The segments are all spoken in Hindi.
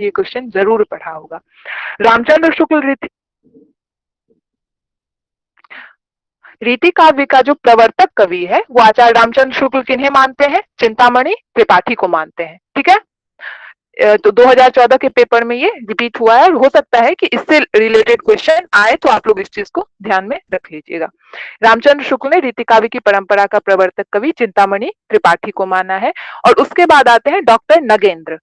ये क्वेश्चन जरूर पढ़ा होगा। रामचंद्र शुक्ल रीति काव्य का जो प्रवर्तक कवि है वो आचार्य रामचंद्र शुक्ल किन्हें मानते हैं? चिंतामणि त्रिपाठी को मानते हैं। ठीक है, तो 2014 के पेपर में ये रिपीट हुआ है और हो सकता है कि इससे रिलेटेड क्वेश्चन आए, तो आप लोग इस चीज को ध्यान में रख लीजिएगा। रामचंद्र शुक्ल ने रीति काव्य की परंपरा का प्रवर्तक कवि चिंतामणि त्रिपाठी को माना है। और उसके बाद आते हैं डॉक्टर नगेंद्र।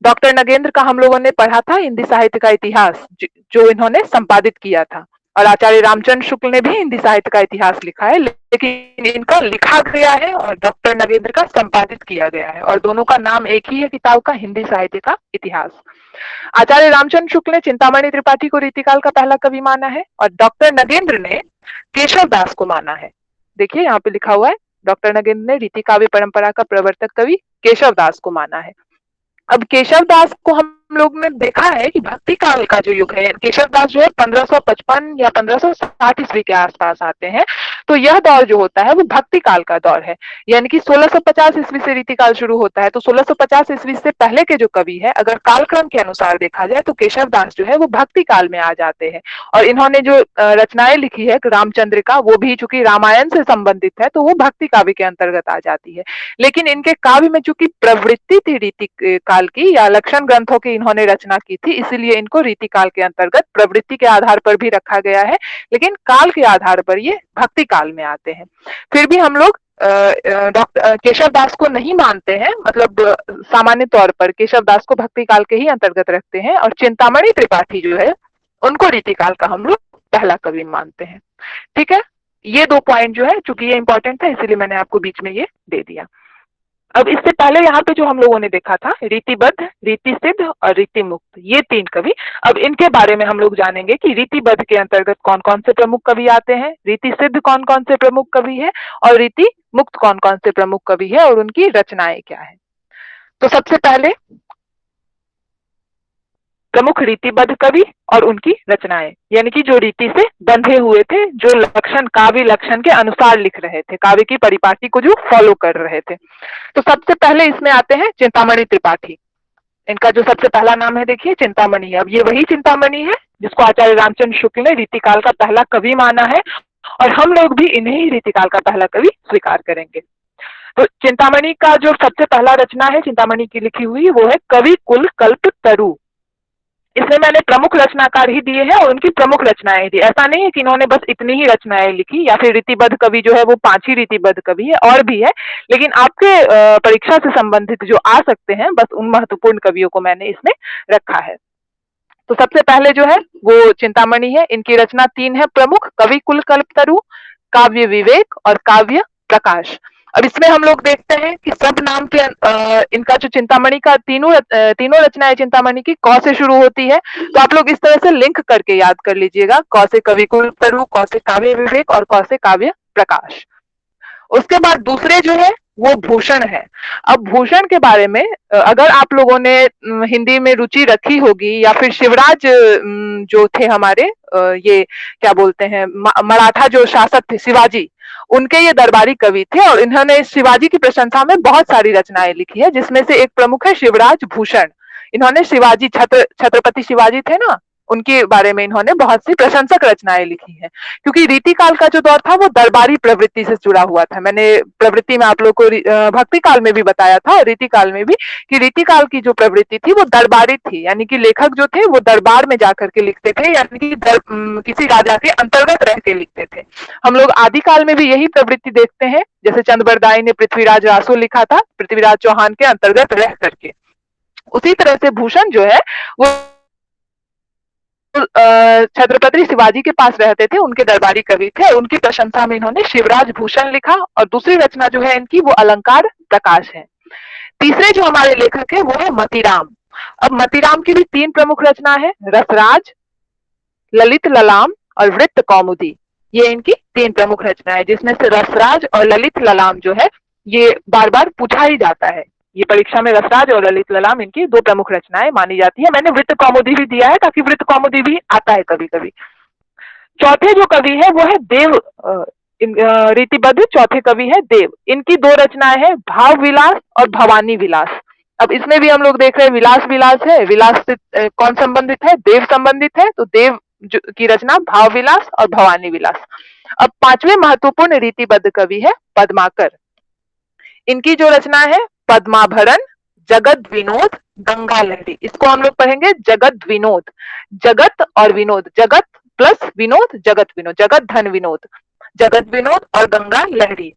डॉक्टर नगेंद्र का हम लोगों ने पढ़ा था हिंदी साहित्य का इतिहास, जो इन्होंने संपादित किया था। और आचार्य रामचंद्र शुक्ल ने भी हिंदी साहित्य का इतिहास लिखा है, लेकिन इनका लिखा गया है और डॉक्टर नगेंद्र का संपादित किया गया है, और दोनों का नाम एक ही है किताब का, हिंदी साहित्य का इतिहास। आचार्य रामचंद्र शुक्ल ने चिंतामणि त्रिपाठी को रीतिकाल का पहला कवि माना है और डॉक्टर नगेंद्र ने केशव दास को माना है। देखिए यहाँ पे लिखा हुआ है, डॉक्टर नगेंद्र ने रीति काव्य परंपरा का प्रवर्तक कवि केशव दास को माना है। अब केशव दास को हम लोग ने देखा है कि भक्ति काल का जो युग है, केशव दास जो है 1555 या 1560 ईस्वी के आसपास आते हैं। तो यह दौर जो होता है वो भक्ति काल का दौर है, यानी कि 1650 ईस्वी से रीतिकाल शुरू होता है। तो 1650 ईस्वी से पहले के जो कवि है, अगर कालक्रम के अनुसार देखा जाए तो केशव दास जो है वो भक्ति काल में आ जाते हैं। और इन्होंने जो रचनाएं लिखी है रामचंद्रिका, वो भी चूंकि रामायण से संबंधित है तो वो भक्ति काव्य के अंतर्गत आ जाती है। लेकिन इनके काव्य में चूंकि प्रवृत्ति थी रीति काल की या लक्षण ग्रंथों की इन्होंने रचना की थी, इसीलिए इनको रीति काल के अंतर्गत प्रवृत्ति के आधार पर भी रखा गया है, लेकिन काल के आधार पर ये भक्ति काल में आते हैं। फिर भी हम लोग डॉक्टर केशव दास को नहीं मानते हैं, मतलब सामान्य तौर पर केशव दास को भक्ति काल के ही अंतर्गत रखते हैं, और चिंतामणि त्रिपाठी जो है उनको रीति काल का हम लोग पहला कवि मानते हैं। ठीक है, ये दो पॉइंट जो है, चूंकि ये इंपॉर्टेंट था इसीलिए मैंने आपको बीच में ये दे दिया। अब इससे पहले यहाँ पे जो हम लोगों ने देखा था रीतिबद्ध, रीति सिद्ध और रीति मुक्त, ये तीन कवि। अब इनके बारे में हम लोग जानेंगे कि रीतिबद्ध के अंतर्गत कौन कौन से प्रमुख कवि आते हैं, रीति सिद्ध कौन कौन से प्रमुख कवि है, और रीति मुक्त कौन कौन से प्रमुख कवि है और उनकी रचनाएं क्या है। तो सबसे पहले प्रमुख रीतिबद्ध कवि और उनकी रचनाएं, यानी कि जो रीति से बंधे हुए थे, जो लक्षण काव्य लक्षण के अनुसार लिख रहे थे, काव्य की परिपाटी को जो फॉलो कर रहे थे। तो सबसे पहले इसमें आते हैं चिंतामणि त्रिपाठी। इनका जो सबसे पहला नाम है देखिए चिंतामणि है। अब ये वही चिंतामणि है जिसको आचार्य रामचंद्र शुक्ल ने रीतिकाल का पहला कवि माना है, और हम लोग भी इन्हें ही रीतिकाल का पहला कवि स्वीकार करेंगे। तो चिंतामणि का जो सबसे पहला रचना है चिंतामणि की लिखी हुई, वो है कवि कुल कल्प तरु। इसमें मैंने प्रमुख रचनाकार ही दिए हैं और उनकी प्रमुख रचनाएं दी। ऐसा नहीं है कि इन्होंने बस इतनी ही रचनाएं लिखी, या फिर रीतिबद्ध कवि जो है वो 5 ही रीतिबद्ध कवि है, और भी है, लेकिन आपके परीक्षा से संबंधित जो आ सकते हैं, बस उन महत्वपूर्ण कवियों को मैंने इसमें रखा है। तो सबसे पहले जो है वो चिंतामणि है। इनकी रचना 3 है प्रमुख, कवि कुल कल्पतरु, काव्य विवेक और काव्य प्रकाश। अब इसमें हम लोग देखते हैं कि सब नाम के इनका जो चिंतामणि का तीनों रचनाएं चिंतामणि की क से शुरू होती है। तो आप लोग इस तरह से लिंक करके याद कर लीजिएगा, क से कवि कुल तरु, क से काव्य विवेक और क से काव्य प्रकाश। उसके बाद दूसरे जो है वो भूषण है। अब भूषण के बारे में अगर आप लोगों ने हिंदी में रुचि रखी होगी, या फिर शिवराज जो थे हमारे ये क्या बोलते हैं मराठा जो शासक थे शिवाजी, उनके ये दरबारी कवि थे, और इन्होंने शिवाजी की प्रशंसा में बहुत सारी रचनाएं लिखी है, जिसमें से एक प्रमुख है शिवराज भूषण। इन्होंने शिवाजी छत्रपति शिवाजी थे ना, उनके बारे में इन्होंने बहुत सी प्रशंसक रचनाएं लिखी हैं। क्योंकि रीतिकाल का जो दौर था वो दरबारी प्रवृत्ति से जुड़ा हुआ था। मैंने प्रवृत्ति में आप लोग को भक्ति काल में भी बताया था, रीतिकाल में भी, कि रीतिकाल की जो प्रवृत्ति थी वो दरबारी थी, यानी कि लेखक जो थे वो दरबार में जाकर के लिखते थे, यानी कि किसी राजा के अंतर्गत रह के लिखते थे। हम लोग आदिकाल में भी यही प्रवृत्ति देखते हैं, जैसे चंद्रबरदाई ने पृथ्वीराज रासो लिखा था पृथ्वीराज चौहान के अंतर्गत रह करके। उसी तरह से भूषण जो है वो छत्रपति शिवाजी के पास रहते थे, उनके दरबारी कवि थे, उनकी प्रशंसा में इन्होंने शिवराज भूषण लिखा। और दूसरी रचना जो है इनकी वो अलंकार प्रकाश है। तीसरे जो हमारे लेखक है वो है मतीराम। अब मतीराम की भी 3 प्रमुख रचना है, रसराज, ललित ललाम और वृत्त कौमुदी। ये इनकी 3 प्रमुख रचना है, जिसमें से रसराज और ललित ललाम जो है ये बार बार पूछा ही जाता है। ये परीक्षा में रसराज और ललित ललाम इनकी 2 प्रमुख रचनाएं मानी जाती है। मैंने वृत्त कौमुदी भी दिया है ताकि वृत्त कौमुदी भी आता है कभी कभी। चौथे जो कवि है वो है देव, रीतिबद्ध चौथे कवि है देव। इनकी 2 रचनाएं हैं भाव विलास और भवानी विलास। अब इसमें भी हम लोग देख रहे हैं विलास विलास है, विलास से कौन संबंधित है, देव संबंधित है, तो देव की रचना भाव विलास और भवानी विलास। अब पांचवें महत्वपूर्ण रीतिबद्ध कवि है पद्माकर। इनकी जो रचना है पद्माभरण, जगत विनोद, गंगा लहरी। इसको हम लोग पढ़ेंगे जगत विनोद, जगत और विनोद, जगत प्लस विनोद, जगत विनोद, जगत धन विनोद, जगत विनोद और गंगा लहरी।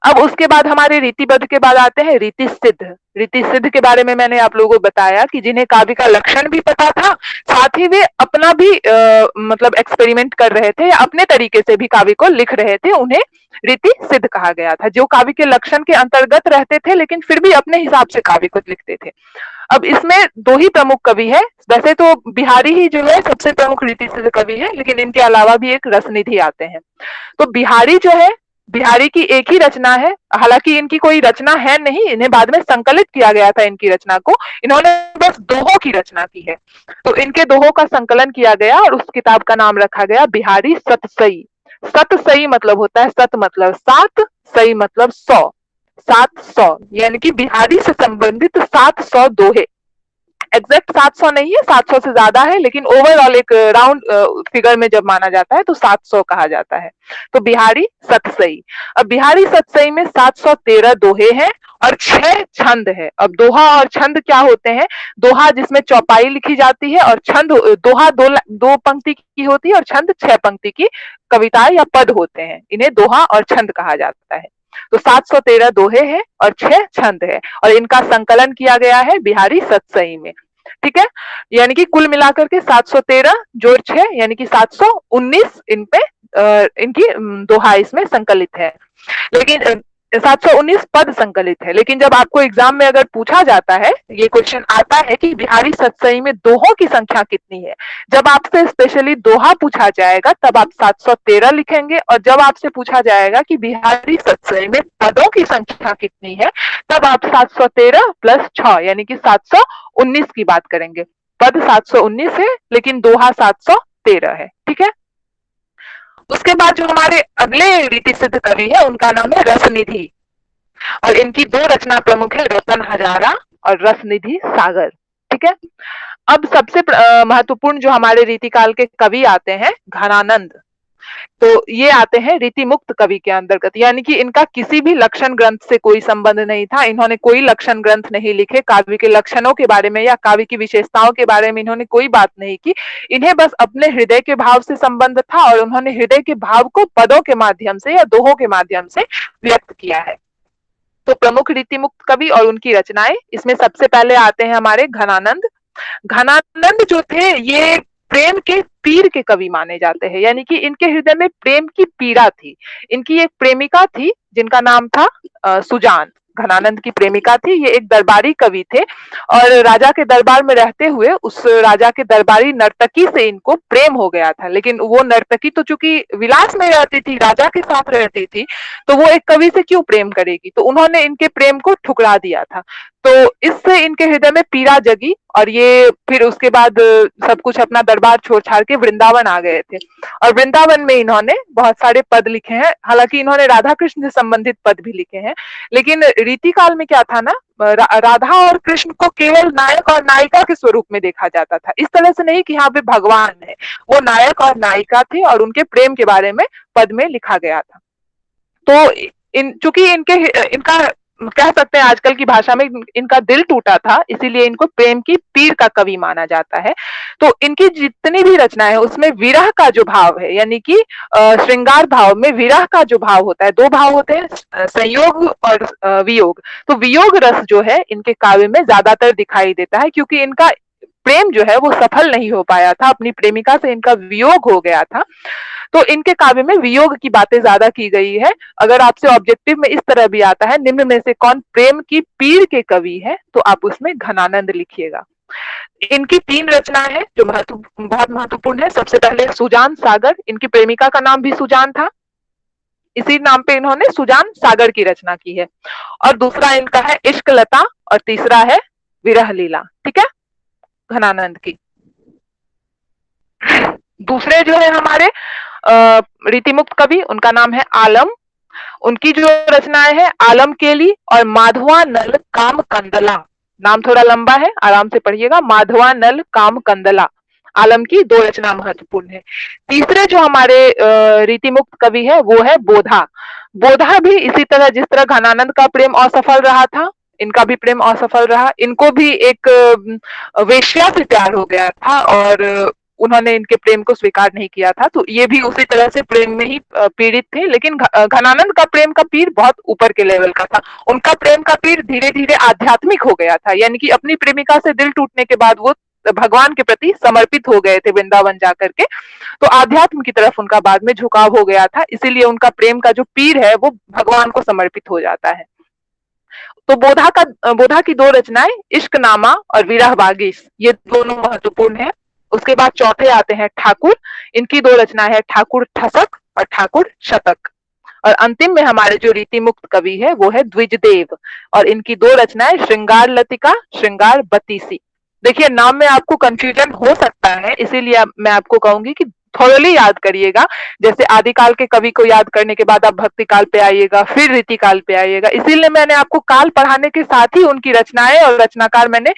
अब उसके बाद हमारे रीतिबद्ध के बाद आते हैं रीति सिद्ध। रीति सिद्ध के बारे में मैंने आप लोगों को बताया कि जिन्हें काव्य का लक्षण भी पता था, साथ ही वे अपना भी मतलब एक्सपेरिमेंट कर रहे थे या अपने तरीके से भी काव्य को लिख रहे थे, उन्हें रीति सिद्ध कहा गया था। जो काव्य के लक्षण के अंतर्गत रहते थे लेकिन फिर भी अपने हिसाब से काव्य को लिखते थे। अब इसमें दो ही प्रमुख कवि है, वैसे तो बिहारी ही जो है सबसे प्रमुख रीति सिद्ध कवि है, लेकिन इनके अलावा भी एक रसनिधि आते हैं। तो बिहारी जो है, बिहारी की एक ही रचना है, हालांकि इनकी कोई रचना है नहीं, इन्हें बाद में संकलित किया गया था इनकी रचना को, इन्होंने बस दोहों की रचना की है। तो इनके दोहों का संकलन किया गया और उस किताब का नाम रखा गया बिहारी सतसई। सतसई मतलब होता है, सत मतलब सात, सई मतलब 100, 700, यानी कि बिहारी से संबंधित 700 दोहे। एग्जैक्ट 700 नहीं है, 700 से ज्यादा है, लेकिन ओवरऑल एक राउंड फिगर में जब माना जाता है तो 700 कहा जाता है। तो बिहारी सतसई। अब बिहारी सतसई में 713 दोहे हैं और 6 छंद है। अब दोहा और छंद क्या होते हैं? दोहा जिसमें चौपाई लिखी जाती है और छंद, दोहा दो पंक्ति की होती है और छंद 6 पंक्ति की कविताएं या पद होते हैं, इन्हें दोहा और छंद कहा जाता है। तो 713 दोहे हैं और 6 छंद है और इनका संकलन किया गया है बिहारी सतसई में। ठीक है, यानी कि कुल मिलाकर के 713 जोड़ 6 यानी कि 719 इन पे इनकी दोहा इसमें संकलित है। लेकिन 719 पद संकलित है। लेकिन जब आपको एग्जाम में अगर पूछा जाता है, ये क्वेश्चन आता है कि बिहारी सतसई में दोहों की संख्या कितनी है, जब आपसे स्पेशली दोहा पूछा जाएगा तब आप 713 लिखेंगे, और जब आपसे पूछा जाएगा कि बिहारी सतसई में पदों की संख्या कितनी है, तब आप 713 प्लस 6 यानी कि 719 की बात करेंगे। पद 719 है लेकिन दोहा 713 है। ठीक है, उसके बाद जो हमारे अगले रीति सिद्ध कवि है उनका नाम है रसनिधि, और इनकी दो रचना प्रमुख है, रतन हजारा और रसनिधि सागर। ठीक है, अब सबसे महत्वपूर्ण जो हमारे रीतिकाल के कवि आते हैं घनानंद, तो ये आते हैं रीति मुक्त कवि के अंतर्गत, यानी कि इनका किसी भी लक्षण ग्रंथ से कोई संबंध नहीं था, इन्होंने कोई लक्षण ग्रंथ नहीं लिखे, काव्य के लक्षणों के बारे में या काव्य की विशेषताओं के बारे में इन्होंने कोई बात नहीं की, इन्हें बस अपने हृदय के भाव से संबंध था और उन्होंने हृदय के भाव को पदों के माध्यम से या दोहों के माध्यम से व्यक्त किया है। तो प्रमुख रीति मुक्त कवि और उनकी रचनाएं, इसमें सबसे पहले आते हैं हमारे घनानंद। घनानंद जो थे ये प्रेम के पीर के कवि माने जाते हैं, यानी कि इनके हृदय में प्रेम की पीड़ा थी। इनकी एक प्रेमिका थी जिनका नाम था सुजान, घनानंद की प्रेमिका थी। ये एक दरबारी कवि थे और राजा के दरबार में रहते हुए उस राजा के दरबारी नर्तकी से इनको प्रेम हो गया था, लेकिन वो नर्तकी तो चूंकि विलास में रहती थी, राजा के साथ रहती थी, तो वो एक कवि से क्यों प्रेम करेगी, तो उन्होंने इनके प्रेम को ठुकरा दिया था। तो इससे इनके हृदय में पीड़ा जगी और ये फिर उसके बाद सब कुछ अपना दरबार छोड़ छाड़ के वृंदावन आ गए थे, और वृंदावन में इन्होंने बहुत सारे पद लिखे हैं। हालांकि इन्होंने राधा कृष्ण से संबंधित पद भी लिखे हैं, लेकिन रीति काल में क्या था ना, राधा और कृष्ण को केवल नायक और नायिका के स्वरूप में देखा जाता था, इस तरह से नहीं कि हाँ वे भगवान है, वो नायक और नायिका थे और उनके प्रेम के बारे में पद में लिखा गया था। तो चूंकि इनका कह सकते हैं आजकल की भाषा में इनका दिल टूटा था, इसीलिए इनको प्रेम की पीर का कवि माना जाता है। तो इनकी जितनी भी रचना है उसमें विरह का जो भाव है, यानी कि श्रृंगार भाव में विरह का जो भाव होता है, दो भाव होते हैं, संयोग और वियोग। तो वियोग रस जो है इनके काव्य में ज्यादातर दिखाई देता है, क्योंकि इनका प्रेम जो है वो सफल नहीं हो पाया था, अपनी प्रेमिका से इनका वियोग हो गया था, तो इनके काव्य में वियोग की बातें ज्यादा की गई है। अगर आपसे ऑब्जेक्टिव में इस तरह भी आता है, निम्न में से कौन प्रेम की पीर के कवि है, तो आप उसमें घनानंद लिखिएगा। इनकी 3 रचनाएं हैं जो बहुत महत्वपूर्ण है। सबसे पहले सुजान सागर, इनकी प्रेमिका का नाम भी सुजान था, इसी नाम पे इन्होंने सुजान सागर की रचना की है। और दूसरा इनका है इश्क लता और तीसरा है विरह लीला। ठीक है, घनानंद की। दूसरे जो है हमारे रीतिमुक्त कवि, उनका नाम है आलम। उनकी जो रचनाएं है आलम केली और माधवा नल काम कंदला। नाम थोड़ा लंबा है, आराम से पढ़िएगा। माधवा नल काम कंदला, आलम की दो रचना महत्वपूर्ण है। तीसरे जो हमारे रीति मुक्त कवि है वो है बोधा। बोधा भी इसी तरह जिस तरह घनानंद का प्रेम असफल रहा था, इनका भी प्रेम असफल रहा। इनको भी एक वेश्या से प्यार हो गया था और उन्होंने इनके प्रेम को स्वीकार नहीं किया था, तो ये भी उसी तरह से प्रेम में ही पीड़ित थे। लेकिन घनानंद का प्रेम का पीर बहुत ऊपर के लेवल का था। उनका प्रेम का पीर धीरे धीरे आध्यात्मिक हो गया था, यानी कि अपनी प्रेमिका से दिल टूटने के बाद वो भगवान के प्रति समर्पित हो गए थे वृंदावन जाकर के। तो आध्यात्म की तरफ उनका बाद में झुकाव हो गया था, इसीलिए उनका प्रेम का जो पीर है वो भगवान को समर्पित हो जाता है। तो बोधा की दो रचनाएं इश्कनामा और विरह बागीश, ये दोनों महत्वपूर्ण है। उसके बाद चौथे आते हैं ठाकुर। इनकी दो रचनाएं है ठाकुर ठसक और ठाकुर शतक। और अंतिम में हमारे जो रीति मुक्त कवि है वो है द्विजदेव, और इनकी दो रचनाएं श्रृंगार लतिका, श्रृंगार बतीसी। देखिए, नाम में आपको कंफ्यूजन हो सकता है, इसीलिए मैं आपको कहूंगी कि थोड़ली याद करिएगा। जैसे आदिकाल के कवि को याद करने के बाद आप भक्ति काल पे आइएगा, फिर रीति काल पे आइएगा। इसीलिए मैंने आपको काल पढ़ाने के साथ ही उनकी रचनाएं और रचनाकार मैंने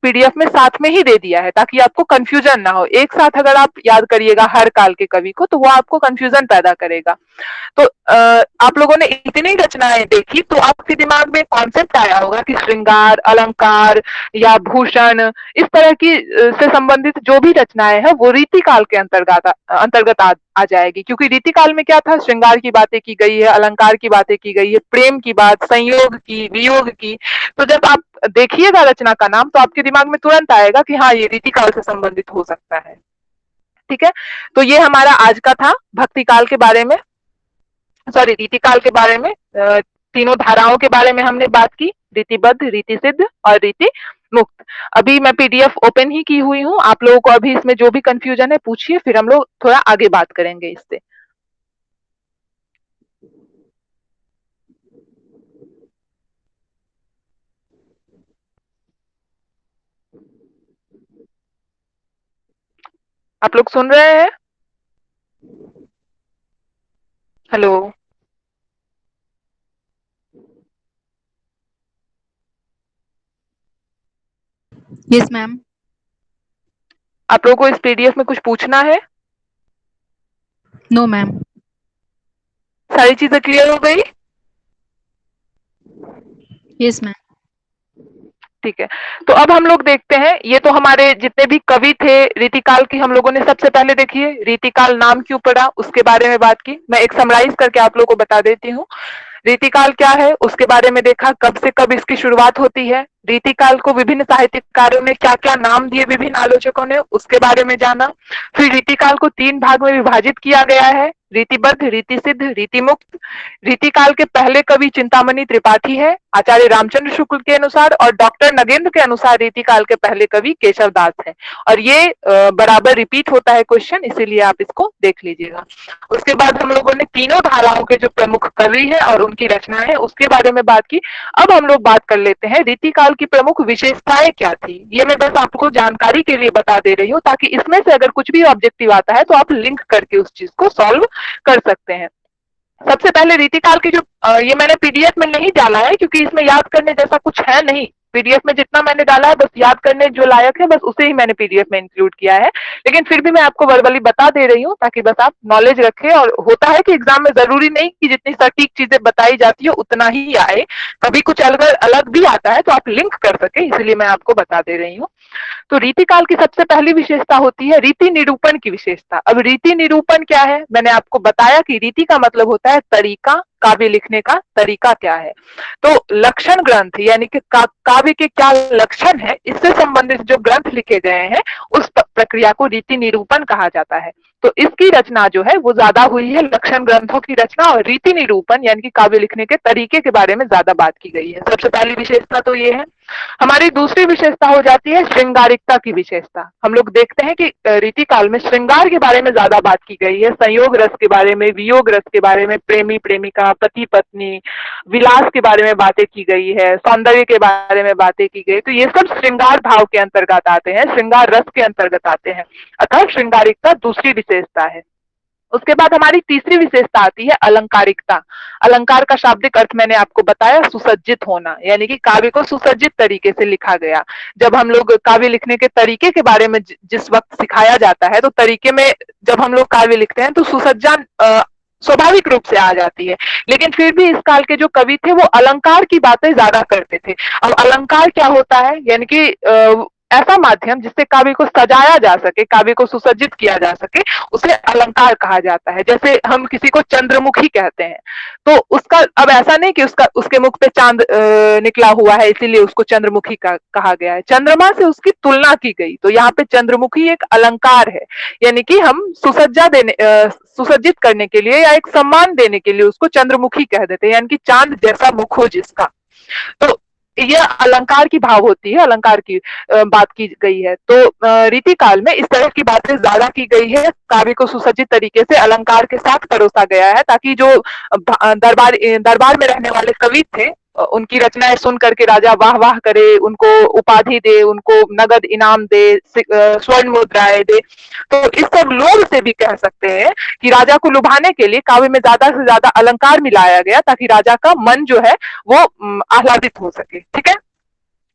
पीडीएफ में साथ में ही दे दिया है, ताकि आपको कंफ्यूजन ना हो। एक साथ अगर आप याद करिएगा हर काल के कवि को, तो वो आपको कंफ्यूजन पैदा करेगा। तो आप लोगों ने इतनी रचनाएं देखी, तो आपके दिमाग में कॉन्सेप्ट आया होगा कि श्रृंगार, अलंकार या भूषण, इस तरह की से संबंधित जो भी रचनाएं हैं वो रीति काल के अंतर्गत आ जाएगी। क्योंकि रीति काल में क्या था, श्रृंगार की बातें की गई है, अलंकार की बातें की गई है, प्रेम की बात, संयोग की, वियोग की। तो जब आप देखिएगा रचना का नाम, तो आपके दिमाग में तुरंत आएगा कि हाँ, ये रीति काल से संबंधित हो सकता है। ठीक है, तो ये हमारा आज का था भक्ति काल के बारे में, सॉरी रीति काल के बारे में। तीनों धाराओं के बारे में हमने बात की, रीतिबद्ध, रीति सिद्ध और रीति मुक्त। अभी मैं पीडीएफ ओपन ही की हुई हूँ। आप लोगों को अभी इसमें जो भी कंफ्यूजन है पूछिए, फिर हम लोग थोड़ा आगे बात करेंगे इससे। आप लोग सुन रहे हैं? हेलो? Yes ma'am. आप लोगों को इस पीडीएफ में कुछ पूछना है? No ma'am. सारी चीजें क्लियर हो गई? Yes ma'am. ठीक है, तो अब हम लोग देखते हैं, ये तो हमारे जितने भी कवि थे रीतिकाल की, हम लोगों ने सबसे पहले देखिए रीतिकाल नाम क्यों पड़ा, उसके बारे में बात की। मैं एक समराइज करके आप लोगों को बता देती हूँ। रीतिकाल क्या है उसके बारे में देखा, कब से कब इसकी शुरुआत होती है, रीतिकाल को विभिन्न साहित्यकारों ने क्या क्या नाम दिए, विभिन्न आलोचकों ने, उसके बारे में जाना। फिर रीतिकाल को तीन भाग में विभाजित किया गया है, रीतिबद्ध, रीति सिद्ध, रीति मुक्त। रीतिकाल के पहले कवि चिंतामणि त्रिपाठी है आचार्य रामचंद्र शुक्ल के अनुसार, और डॉक्टर नगेंद्र के अनुसार रीतिकाल के पहले कवि केशव दास है। और ये बराबर रिपीट होता है क्वेश्चन, इसीलिए आप इसको देख लीजिएगा। उसके बाद हम लोगों ने तीनों धाराओं के जो प्रमुख कवि है और उनकी रचनाएं है उसके बारे में बात की। अब हम लोग बात कर लेते हैं रीतिकाल की प्रमुख विशेषताएं क्या थी। ये मैं बस आपको जानकारी के लिए बता दे रही हूँ, ताकि इसमें से अगर कुछ भी ऑब्जेक्टिव आता है तो आप लिंक करके उस चीज को सॉल्व कर सकते हैं। सबसे पहले रीतिकाल की जो ये मैंने पीडीएफ में नहीं डाला है, क्योंकि इसमें याद करने जैसा कुछ है नहीं। पीडीएफ में जितना मैंने डाला है बस याद करने जो लायक है, बस उसे ही मैंने पीडीएफ में इंक्लूड किया है। लेकिन फिर भी मैं आपको वर्बली बता दे रही हूँ, ताकि बस आप नॉलेज रखें। और होता है कि एग्जाम में जरूरी नहीं कि जितनी सटीक चीजें बताई जाती है उतना ही आए, कभी कुछ अलग अलग भी आता है, तो आप लिंक कर सके, इसलिए मैं आपको बता दे रही हूँ। तो रीतिकाल की सबसे पहली विशेषता होती है रीति निरूपण की विशेषता। अब रीति निरूपण क्या है, मैंने आपको बताया कि रीति का मतलब होता है तरीका, काव्य लिखने का तरीका क्या है। तो लक्षण ग्रंथ यानी कि काव्य के क्या लक्षण है, इससे संबंधित जो ग्रंथ लिखे गए हैं उस प्रक्रिया को रीति निरूपण कहा जाता है। तो इसकी रचना जो है वो ज्यादा हुई है, लक्षण ग्रंथों की रचना, और रीति निरूपण यानी कि काव्य लिखने के तरीके के बारे में ज्यादा बात की गई है। सबसे पहली विशेषता तो ये है। हमारी दूसरी विशेषता हो जाती है श्रृंगारिकता की विशेषता। हम लोग देखते हैं कि रीति काल में श्रृंगार के बारे में ज्यादा बात की गई है, संयोग रस के बारे में, वियोग रस के बारे में, प्रेमी प्रेमिका, पति पत्नी, विलास के बारे में बातें की गई है, सौंदर्य के बारे में बातें की गई। तो ये सब श्रृंगार भाव के अंतर्गत आते हैं, श्रृंगार रस के अंतर्गत आते हैं। अतः श्रृंगारिकता दूसरी विशेषता है। उसके बाद हमारी तीसरी विशेषता आती है अलंकारिकता। अलंकार का शाब्दिक अर्थ मैंने आपको बताया, सुसज्जित होना, यानी कि काव्य को सुसज्जित तरीके से लिखा गया। जब हम लोग काव्य लिखने के तरीके के बारे में जिस वक्त सिखाया जाता है, तो तरीके में जब हम लोग काव्य लिखते हैं तो सुसज्जा स्वाभाविक रूप से आ जाती है। लेकिन फिर भी इस काल के जो कवि थे वो अलंकार की बातें ज्यादा करते थे। अब अलंकार क्या होता है, यानी कि ऐसा माध्यम जिससे काव्य को सजाया जा सके, काव्य को सुसज्जित किया जा सके, उसे अलंकार कहा जाता है। जैसे हम किसी को चंद्रमुखी कहते हैं, तो उसका अब ऐसा नहीं कि उसका उसके मुख पे चांद निकला हुआ है इसीलिए उसको चंद्रमुखी कहा गया है, चंद्रमा से उसकी तुलना की गई, तो यहाँ पे चंद्रमुखी एक अलंकार है। यानी कि हम सुसज्जित करने के लिए या एक सम्मान देने के लिए उसको चंद्रमुखी कह देते हैं, यानी कि चांद जैसा मुख हो जिसका। तो यह अलंकार की भाव होती है, अलंकार की बात की गई है। तो रीति काल में इस तरह की बातें ज्यादा की गई है, काव्य को सुसज्जित तरीके से अलंकार के साथ परोसा गया है, ताकि जो दरबार में रहने वाले कवि थे उनकी रचनाएं सुन करके राजा वाह वाह करे, उनको उपाधि दे, उनको नगद इनाम दे, स्वर्ण मुद्राएं दे। तो इस सब लोभ से भी कह सकते हैं कि राजा को लुभाने के लिए काव्य में ज्यादा से ज्यादा अलंकार मिलाया गया, ताकि राजा का मन जो है वो आह्लादित हो सके। ठीक है।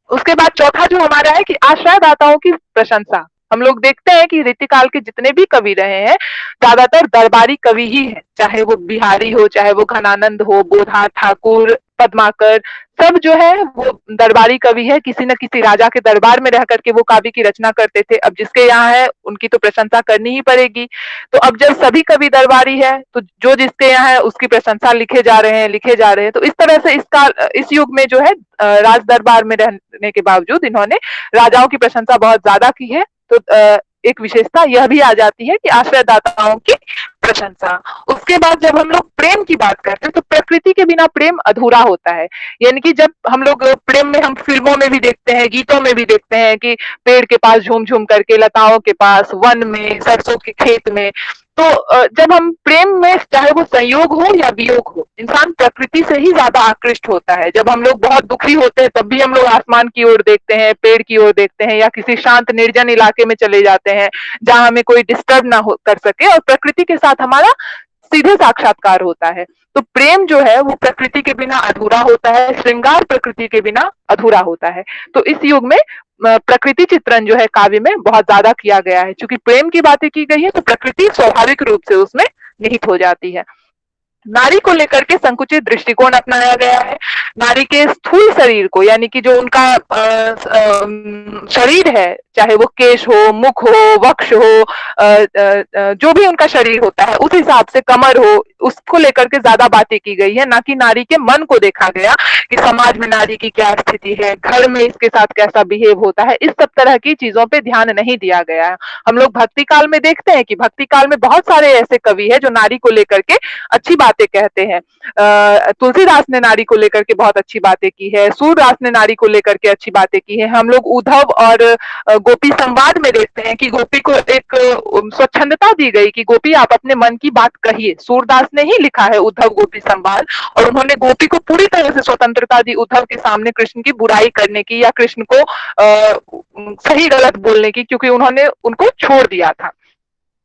उसके बाद चौथा जो हमारा है कि आश्रयदाताओं की प्रशंसा। हम लोग देखते हैं कि रीतिकाल के जितने भी कवि रहे हैं ज्यादातर दरबारी कवि ही हैं, चाहे वो बिहारी हो, चाहे वो घनानंद हो, बोधा, ठाकुर, पद्माकर, सब जो है वो दरबारी कवि है। किसी न किसी राजा के दरबार में रह करके वो काव्य की रचना करते थे। अब जिसके यहाँ है उनकी तो प्रशंसा करनी ही पड़ेगी। तो अब जब सभी कवि दरबारी है तो जो जिसके यहाँ है उसकी प्रशंसा लिखे जा रहे हैं, लिखे जा रहे हैं। तो इस तरह से इस युग में जो है राज दरबार में रहने के बावजूद इन्होंने राजाओं की प्रशंसा बहुत ज्यादा की है। तो एक विशेषता यह भी आ जाती है कि आश्रयदाताओं की प्रशंसा। उसके बाद जब हम लोग प्रेम की बात करते हैं तो प्रकृति के बिना प्रेम अधूरा होता है। यानी कि जब हम लोग प्रेम में, हम फिल्मों में भी देखते हैं, गीतों में भी देखते हैं कि पेड़ के पास झूम झूम करके, लताओं के पास, वन में, सरसों के खेत में। तो जब हम प्रेम में, चाहे वो संयोग हो या वियोग हो, इंसान प्रकृति से ही ज्यादा आकृष्ट होता है। जब हम लोग बहुत दुखी होते हैं तब भी हम लोग आसमान की ओर देखते हैं, पेड़ की ओर देखते हैं, या किसी शांत निर्जन इलाके में चले जाते हैं जहां हमें कोई डिस्टर्ब ना हो कर सके, और प्रकृति के साथ हमारा सीधे साक्षात्कार होता है। तो प्रेम जो है वो प्रकृति के बिना अधूरा होता है, श्रृंगार प्रकृति के बिना अधूरा होता है। तो इस युग में प्रकृति चित्रण जो है काव्य में बहुत ज्यादा किया गया है। चूंकि प्रेम की बातें की गई है तो प्रकृति स्वाभाविक रूप से उसमें निहित हो जाती है। नारी को लेकर के संकुचित दृष्टिकोण अपनाया गया है। नारी के स्थूल शरीर को, यानी कि जो उनका शरीर है, चाहे वो केश हो, मुख हो, वक्ष हो, जो भी उनका शरीर होता है उस हिसाब से, कमर हो, उसको लेकर के ज्यादा बातें की गई है, ना कि नारी के मन को देखा गया कि समाज में नारी की क्या स्थिति है, घर में इसके साथ कैसा बिहेव होता है। इस सब तरह की चीजों पे ध्यान नहीं दिया गया है। हम लोग भक्ति काल में देखते हैं कि भक्ति काल में बहुत सारे ऐसे कवि हैं जो नारी को लेकर के अच्छी बातें कहते हैं। तुलसीदास ने नारी को लेकर के बहुत अच्छी बातें की है, सूरदास ने नारी को लेकर के अच्छी बातें की है। हम लोग उद्धव और गोपी संवाद में देखते हैं कि गोपी को एक स्वच्छंदता दी गई कि गोपी आप अपने मन की बात कहिए। सूरदास ने ही लिखा है उद्धव गोपी संवाद, और उन्होंने गोपी को पूरी तरह से स्वतंत्रता दी उद्धव के सामने कृष्ण की बुराई करने की या कृष्ण को सही गलत बोलने की, क्योंकि उन्होंने उनको छोड़ दिया था।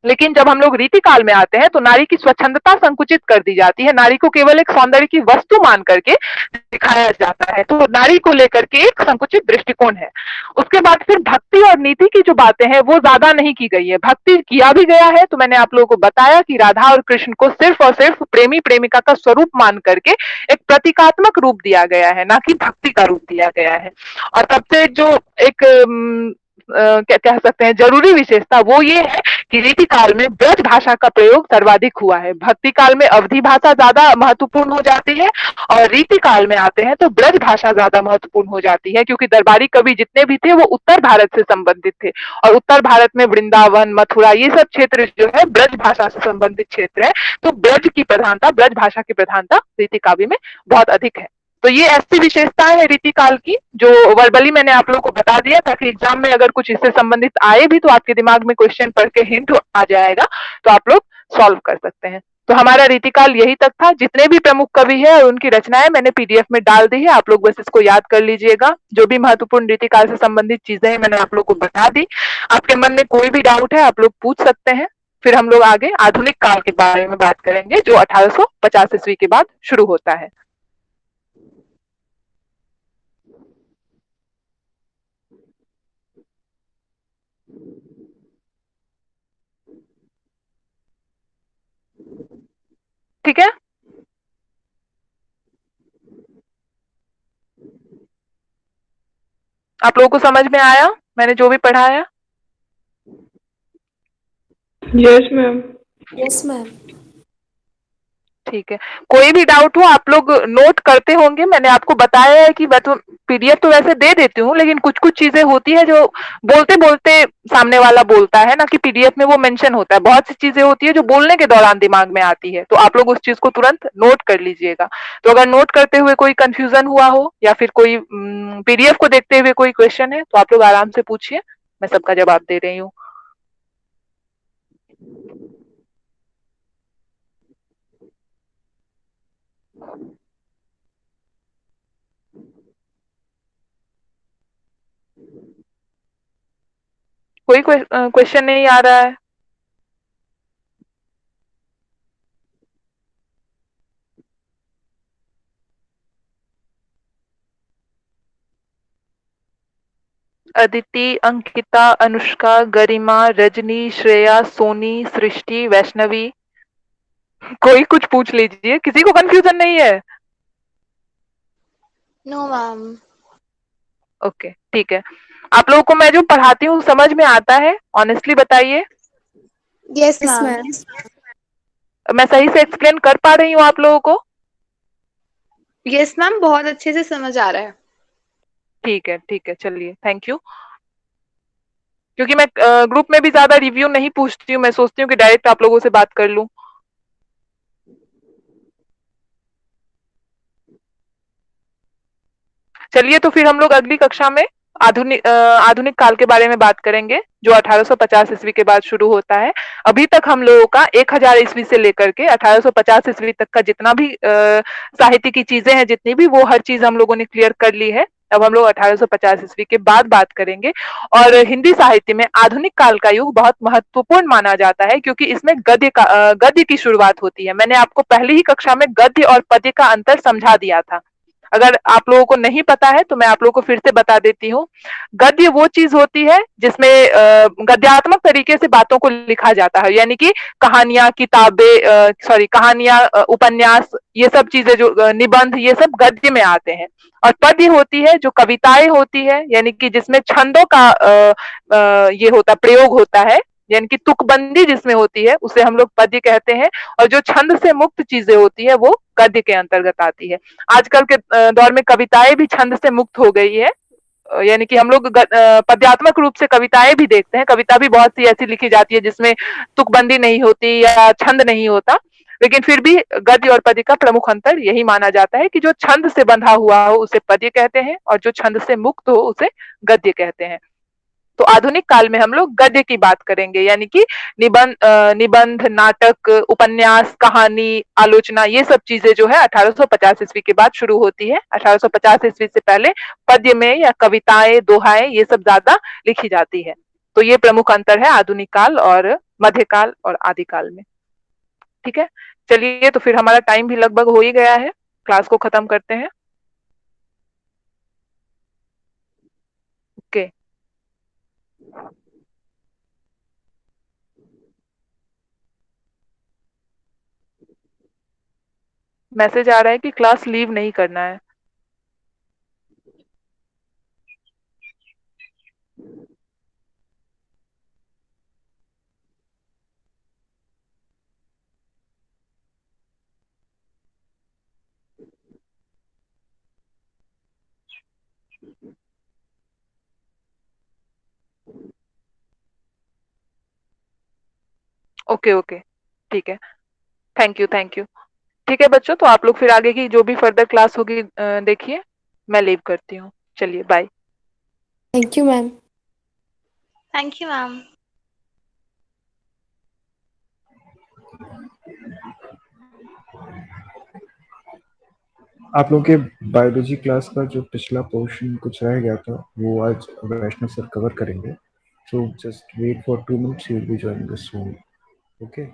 लेकिन जब हम लोग रीति काल में आते हैं तो नारी की स्वच्छंदता संकुचित कर दी जाती है, नारी को केवल एक सौंदर्य की वस्तु मान करके दिखाया जाता है। तो नारी को लेकर के एक संकुचित दृष्टिकोण है। उसके बाद फिर भक्ति और नीति की जो बातें हैं वो ज्यादा नहीं की गई है। भक्ति किया भी गया है, तो मैंने आप लोगों को बताया कि राधा और कृष्ण को सिर्फ और सिर्फ प्रेमी प्रेमिका का स्वरूप मान करके एक प्रतीकात्मक रूप दिया गया है, ना कि भक्ति का रूप दिया गया है। और तब से जो एक क्या कह सकते हैं जरूरी विशेषता, वो ये है कि रीति काल में ब्रज भाषा का प्रयोग सर्वाधिक हुआ है। भक्ति काल में अवधि भाषा ज्यादा महत्वपूर्ण हो जाती है, और रीति काल में आते हैं तो ब्रज भाषा ज्यादा महत्वपूर्ण हो जाती है, क्योंकि दरबारी कवि जितने भी थे वो उत्तर भारत से संबंधित थे, और उत्तर भारत में वृंदावन, मथुरा, ये सब क्षेत्र जो है ब्रज भाषा से संबंधित क्षेत्र है। तो ब्रज की प्रधानता, ब्रज भाषा की प्रधानता रीति काव्य में बहुत अधिक है। तो ये ऐसी विशेषताएं है रीति काल की जो वर्बली मैंने आप लोगों को बता दिया, ताकि एग्जाम में अगर कुछ इससे संबंधित आए भी तो आपके दिमाग में क्वेश्चन पढ़ के हिंट आ जाएगा, तो आप लोग सॉल्व कर सकते हैं। तो हमारा रीतिकाल यही तक था। जितने भी प्रमुख कवि है और उनकी रचनाएं मैंने पीडीएफ में डाल दी है, आप लोग बस इसको याद कर लीजिएगा। जो भी महत्वपूर्ण रीतिकाल से संबंधित चीजें हैं मैंने आप लोग को बता दी। आपके मन में कोई भी डाउट है आप लोग पूछ सकते हैं, फिर हम लोग आगे आधुनिक काल के बारे में बात करेंगे जो 1850 ईस्वी के बाद शुरू होता है। ठीक है। आप लोगों को समझ में आया मैंने जो भी पढ़ाया? Yes ma'am. Yes ma'am. ठीक है। कोई भी डाउट हो आप लोग नोट करते होंगे। मैंने आपको बताया है कि मैं तो पीडीएफ तो वैसे दे देती हूँ, लेकिन कुछ कुछ चीजें होती है जो बोलते बोलते सामने वाला बोलता है ना, कि पीडीएफ में वो मेंशन होता है। बहुत सी चीजें होती है जो बोलने के दौरान दिमाग में आती है, तो आप लोग उस चीज को तुरंत नोट कर लीजिएगा। तो अगर नोट करते हुए कोई कंफ्यूजन हुआ हो या फिर कोई पीडीएफ को देखते हुए कोई क्वेश्चन है तो आप लोग आराम से पूछिए, मैं सबका जवाब दे रही हूँ। कोई क्वेश्चन नहीं आ रहा है? अदिति, अंकिता, अनुष्का, गरिमा, रजनी, श्रेया, सोनी, सृष्टि, वैष्णवी, कोई कुछ पूछ लीजिए। किसी को कंफ्यूजन नहीं है? No ma'am. ओके ठीक है। आप लोगों को मैं जो पढ़ाती हूँ समझ में आता है? ऑनेस्टली बताइए। Yes Yes, ma'am. ma'am. मैं सही से एक्सप्लेन कर पा रही हूँ आप लोगों को? यस मैम, बहुत अच्छे से समझ आ रहा है। ठीक है, चलिए, थैंक यू। क्योंकि मैं ग्रुप में भी ज्यादा रिव्यू नहीं पूछती हूँ, मैं सोचती हूँ कि डायरेक्ट आप लोगों से बात कर लूँ। चलिए, तो फिर हम लोग अगली कक्षा में आधुनिक काल के बारे में बात करेंगे जो 1850 ईस्वी के बाद शुरू होता है। अभी तक हम लोगों का 1000 ईस्वी से लेकर के 1850 ईस्वी तक का जितना भी साहित्य की चीजें हैं, जितनी भी, वो हर चीज हम लोगों ने क्लियर कर ली है। अब हम लोग 1850 ईस्वी के बाद बात करेंगे। और हिंदी साहित्य में आधुनिक काल का युग बहुत महत्वपूर्ण माना जाता है, क्योंकि इसमें गद्य की शुरुआत होती है। मैंने आपको पहली ही कक्षा में गद्य और पद्य का अंतर समझा दिया था। अगर आप लोगों को नहीं पता है तो मैं आप लोगों को फिर से बता देती हूँ। गद्य वो चीज होती है जिसमें गद्यात्मक तरीके से बातों को लिखा जाता है, यानी कि कहानियां, किताबें, सॉरी, कहानियां, उपन्यास, ये सब चीजें जो निबंध, ये सब गद्य में आते हैं। और पद्य होती है जो कविताएं होती है, यानी कि जिसमें छंदों का ये होता प्रयोग होता है, यानी कि तुकबंदी जिसमें होती है उसे हम लोग पद्य कहते हैं। और जो छंद से मुक्त चीजें होती है वो गद्य के अंतर्गत आती है। आजकल के दौर में कविताएं भी छंद से मुक्त हो गई है, यानी कि हम लोग पद्यात्मक रूप से कविताएं भी देखते हैं। कविता भी बहुत सी ऐसी लिखी जाती है जिसमें तुकबंदी नहीं होती या छंद नहीं होता, लेकिन फिर भी गद्य और पद्य का प्रमुख अंतर यही माना जाता है कि जो छंद से बंधा हुआ हो उसे पद्य कहते हैं और जो छंद से मुक्त हो उसे गद्य कहते हैं। तो आधुनिक काल में हम लोग गद्य की बात करेंगे, यानी कि निबंध, नाटक, उपन्यास, कहानी, आलोचना, ये सब चीजें जो है 1850 ईस्वी के बाद शुरू होती है। 1850 ईस्वी से पहले पद्य में या कविताएं, दोहाएं, ये सब ज्यादा लिखी जाती है। तो ये प्रमुख अंतर है आधुनिक काल और मध्यकाल और आदिकाल में। ठीक है, चलिए, तो फिर हमारा टाइम भी लगभग हो ही गया है, क्लास को खत्म करते हैं। ओके। मैसेज आ रहा है कि क्लास लीव नहीं करना है। ओके ओके, ठीक है, थैंक यू। ठीक है बच्चों, तो आप लोग फिर आगे की जो भी फर्दर क्लास होगी देखिए। मैं लीव करती हूँ, चलिए bye. Thank you ma'am. Thank you, ma'am. आप लोगों के बायोलॉजी क्लास का जो पिछला पोर्शन कुछ रह गया था वो आज वैष्णव सर कवर करेंगे। So just wait for 2 minutes, he will be joining us soon. Okay.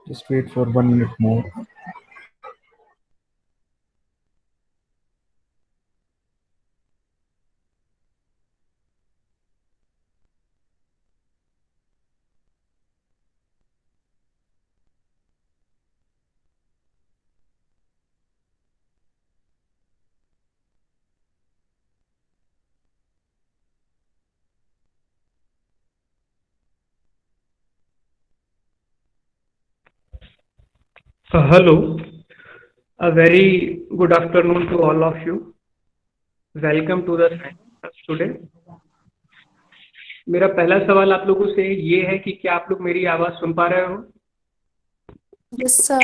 Just wait for 1 minute more. Hello, a very good afternoon to all of you. Welcome to the science class today. मेरा पहला सवाल आप लोगों से ये है कि क्या आप लोग मेरी आवाज सुन पा रहे हो? Yes, sir.